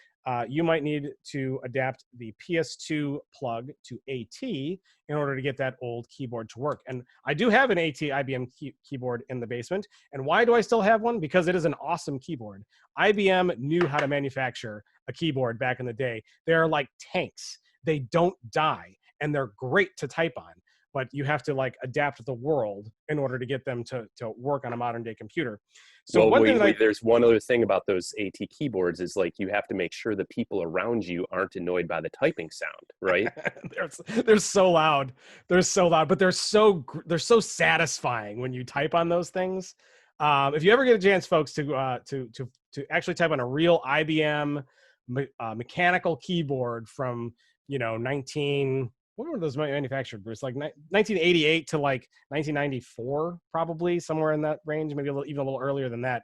you might need to adapt the PS2 plug to AT in order to get that old keyboard to work. And I do have an AT IBM keyboard in the basement. And why do I still have one? Because it is an awesome keyboard. IBM knew how to manufacture a keyboard back in the day. They're like tanks. They don't die, and they're great to type on. But you have to like adapt the world in order to get them to work on a modern day computer. So there's one other thing about those AT keyboards is like you have to make sure the people around you aren't annoyed by the typing sound, right? they're so loud. They're so loud, but they're so satisfying when you type on those things. If you ever get a chance, folks, to actually type on a real IBM mechanical keyboard from 19 when were those manufactured, Bruce? Like 1988 to like 1994, probably somewhere in that range, maybe even a little earlier than that.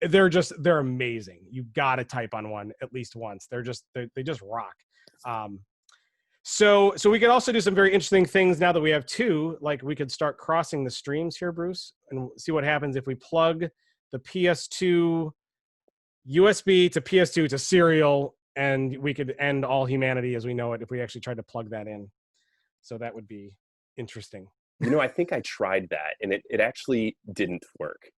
They're amazing. You got to type on one at least once. They just rock. So we could also do some very interesting things now that we have two. Like we could start crossing the streams here, Bruce, and see what happens if we plug the PS2 USB to PS2 to serial, and we could end all humanity as we know it if we actually tried to plug that in. So that would be interesting. I think I tried that, and it actually didn't work.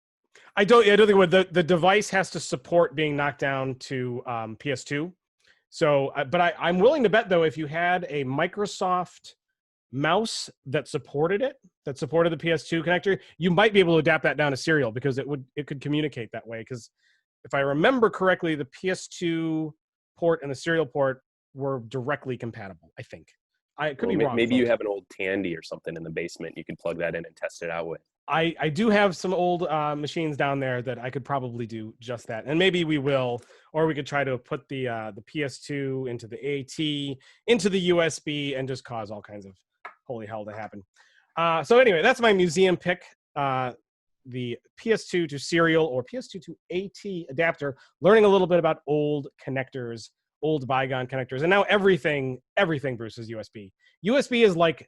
I don't think it would. The device has to support being knocked down to PS2. So, but I'm willing to bet, though, if you had a Microsoft mouse that supported the PS2 connector, you might be able to adapt that down to serial because it could communicate that way. Because if I remember correctly, the PS2 port and the serial port were directly compatible, I think. I could be wrong. Maybe you have an old Tandy or something in the basement. You can plug that in and test it out with. I do have some old machines down there that I could probably do just that. And maybe we will, or we could try to put the PS2 into the AT, into the USB, and just cause all kinds of holy hell to happen. So anyway, that's my museum pick. The PS2 to serial or PS2 to AT adapter, learning a little bit about old connectors, old bygone connectors. And now everything, Bruce, is USB. USB is like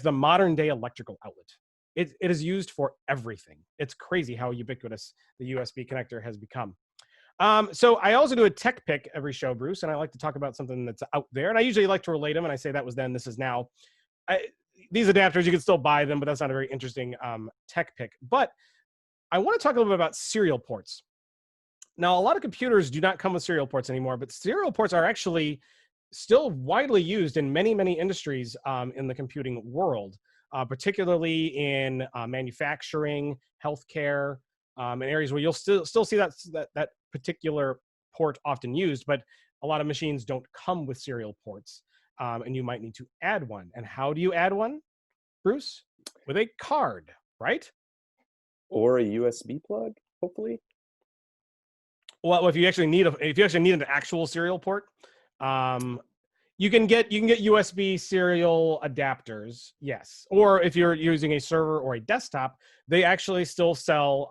the modern day electrical outlet. It is used for everything. It's crazy how ubiquitous the USB connector has become. So I also do a tech pick every show, Bruce, and I like to talk about something that's out there. And I usually like to relate them, and I say that was then, this is now. These adapters, you can still buy them, but that's not a very interesting tech pick. But I want to talk a little bit about serial ports. Now, a lot of computers do not come with serial ports anymore, but serial ports are actually still widely used in many, many industries in the computing world. Particularly in manufacturing, healthcare, and areas where you'll still see that particular port often used, but a lot of machines don't come with serial ports, and you might need to add one. And how do you add one, Bruce? With a card, right? Or a USB plug, hopefully. Well, if you actually need an actual serial port, you can get USB serial adapters, yes. Or if you're using a server or a desktop, they actually still sell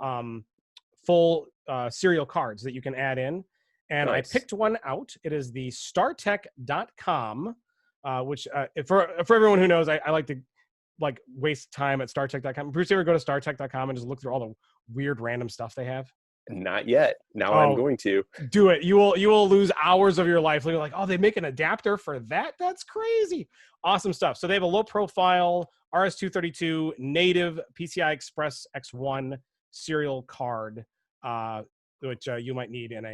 full serial cards that you can add in. And nice. I picked one out. It is the startech.com, which for everyone who knows, I like to waste time at startech.com. Bruce, you ever go to startech.com and just look through all the weird random stuff they have? Not yet. Now I'm going to do it. You will lose hours of your life. You're like, oh, they make an adapter for that? That's crazy. Awesome stuff. So they have a low profile RS-232 native PCI Express X1 serial card, which you might need in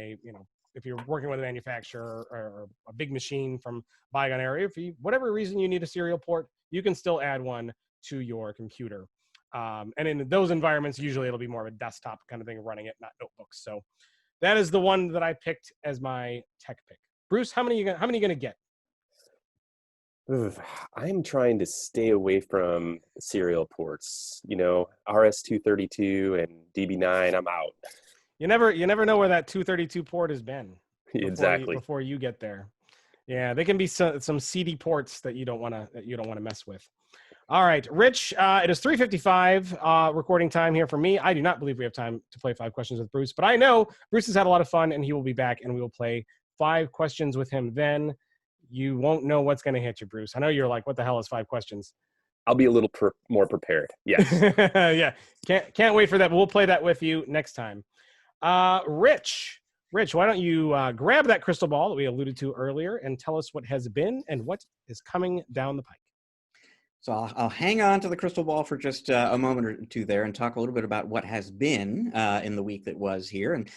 if you're working with a manufacturer or a big machine from bygone area. If whatever reason you need a serial port, you can still add one to your computer. And in those environments, usually it'll be more of a desktop kind of thing running it, not notebooks. So that is the one that I picked as my tech pick. Bruce, how many are you gonna get? I'm trying to stay away from serial ports. RS-232 and DB9. I'm out. You never know where that 232 port has been. Before you get there. Yeah, they can be some CD ports that you don't want to mess with. All right, Rich, it is 3:55 recording time here for me. I do not believe we have time to play 5 questions with Bruce, but I know Bruce has had a lot of fun, and he will be back, and we will play 5 questions with him then. You won't know what's going to hit you, Bruce. I know you're like, what the hell is 5 questions? I'll be a little more prepared. Yes. Yeah, can't wait for that. We'll play that with you next time. Rich, why don't you grab that crystal ball that we alluded to earlier and tell us what has been and what is coming down the pike. So I'll hang on to the crystal ball for just a moment or two there and talk a little bit about what has been in the week that was here. And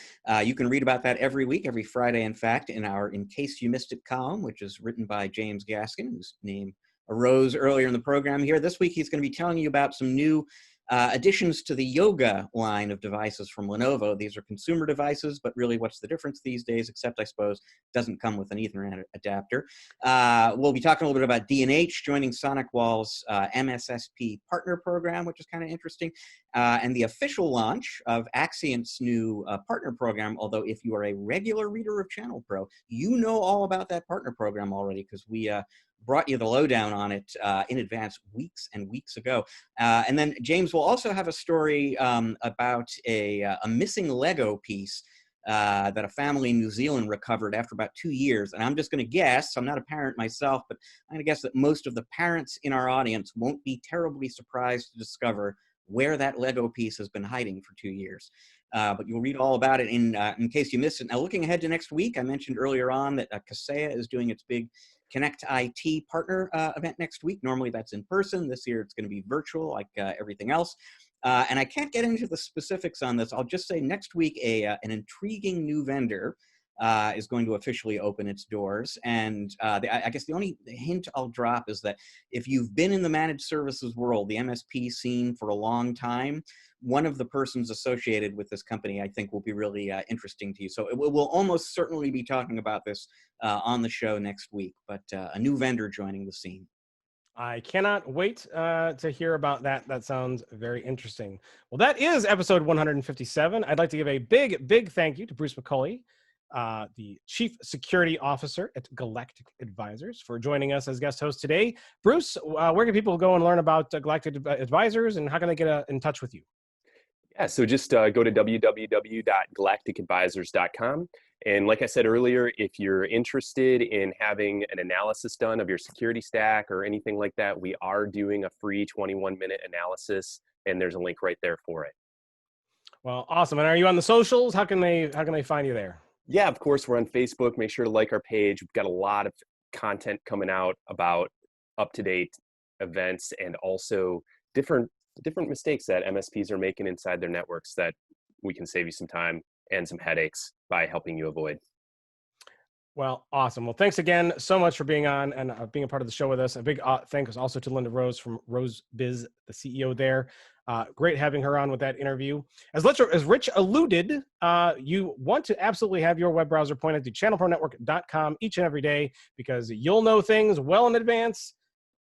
you can read about that every week, every Friday, in fact, in our In Case You Missed It column, which is written by James Gaskin, whose name arose earlier in the program here. This week, he's going to be telling you about some new additions to the Yoga line of devices from Lenovo. These are consumer devices, but really what's the difference these days, except I suppose doesn't come with an Ethernet adapter. We'll be talking a little bit about D&H joining SonicWall's MSSP partner program, which is kind of interesting, and the official launch of Axient's new partner program, although if you are a regular reader of ChannelPro, you know all about that partner program already because we brought you the lowdown on it in advance weeks and weeks ago. And then James will also have a story about a missing Lego piece that a family in New Zealand recovered after about 2 years. And I'm just going to guess, I'm not a parent myself, but I'm going to guess that most of the parents in our audience won't be terribly surprised to discover where that Lego piece has been hiding for 2 years. But you'll read all about it in case you missed it. Now, looking ahead to next week, I mentioned earlier on that Kaseya is doing its big Connect IT partner event next week. Normally that's in person. This year it's going to be virtual like everything else. And I can't get into the specifics on this. I'll just say next week an intriguing new vendor is going to officially open its doors. And I guess the only hint I'll drop is that if you've been in the managed services world, the MSP scene for a long time, one of the persons associated with this company, I think, will be really interesting to you. So we'll almost certainly be talking about this on the show next week, but a new vendor joining the scene. I cannot wait to hear about that. That sounds very interesting. Well, that is episode 157. I'd like to give a big thank you to Bruce McCully, the Chief Security Officer at Galactic Advisors, for joining us as guest host today. Bruce, where can people go and learn about Galactic Advisors, and how can they get in touch with you? Yeah, so just go to www.galacticadvisors.com. And like I said earlier, if you're interested in having an analysis done of your security stack or anything like that, we are doing a free 21-minute analysis, and there's a link right there for it. Well, awesome. And are you on the socials? How can they find you there? Yeah, of course, we're on Facebook. Make sure to like our page. We've got a lot of content coming out about up-to-date events and also different mistakes that MSPs are making inside their networks that we can save you some time and some headaches by helping you avoid. Well, awesome. Well, thanks again so much for being on and being a part of the show with us. A big thanks also to Linda Rose from RoseBiz, the CEO there. Great having her on with that interview. As Rich alluded, you want to absolutely have your web browser pointed to channelpronetwork.com each and every day, because you'll know things well in advance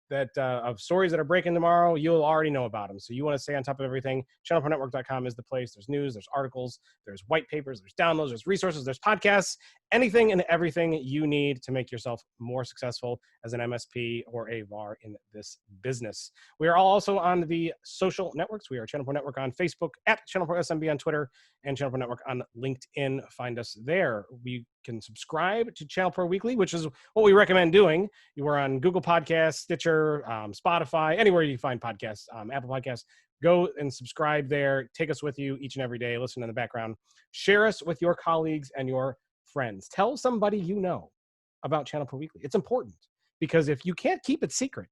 that of stories that are breaking tomorrow. You'll already know about them. So you want to stay on top of everything. ChannelProNetwork.com is the place. There's news, there's articles, there's white papers, there's downloads, there's resources, there's podcasts, anything and everything you need to make yourself more successful as an MSP or a VAR in this business. We are also on the social networks. We are Channel Pro Network on Facebook, at Channel Pro SMB on Twitter, and Channel Pro Network on LinkedIn. Find us there. We can subscribe to Channel Pro Weekly, which is what we recommend doing. You are on Google Podcasts, Stitcher, Spotify, anywhere you find podcasts, Apple Podcasts. Go and subscribe there. Take us with you each and every day. Listen in the background. Share us with your colleagues and your friends. Tell somebody you know about Channel Pro Weekly. It's important, because if you can't keep it secret,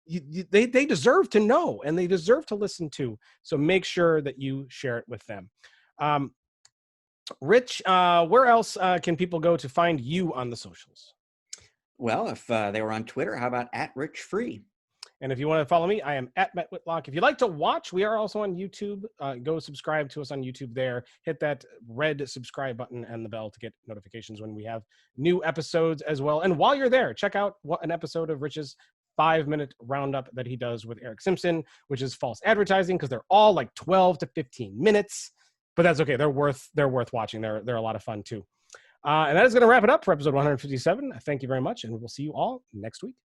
they deserve to know and they deserve to listen to. So make sure that you share it with them. Rich, where else can people go to find you on the socials? Well, if they were on Twitter, how about @RichFree? And if you want to follow me, I am at Matt Whitlock. If you'd like to watch, we are also on YouTube. Go subscribe to us on YouTube there. Hit that red subscribe button and the bell to get notifications when we have new episodes as well. And while you're there, check out an episode of Rich's 5-minute roundup that he does with Eric Simpson, which is false advertising, because they're all like 12 to 15 minutes. But that's okay. They're worth watching. They're a lot of fun too. And that is going to wrap it up for episode 157. Thank you very much, and we will see you all next week.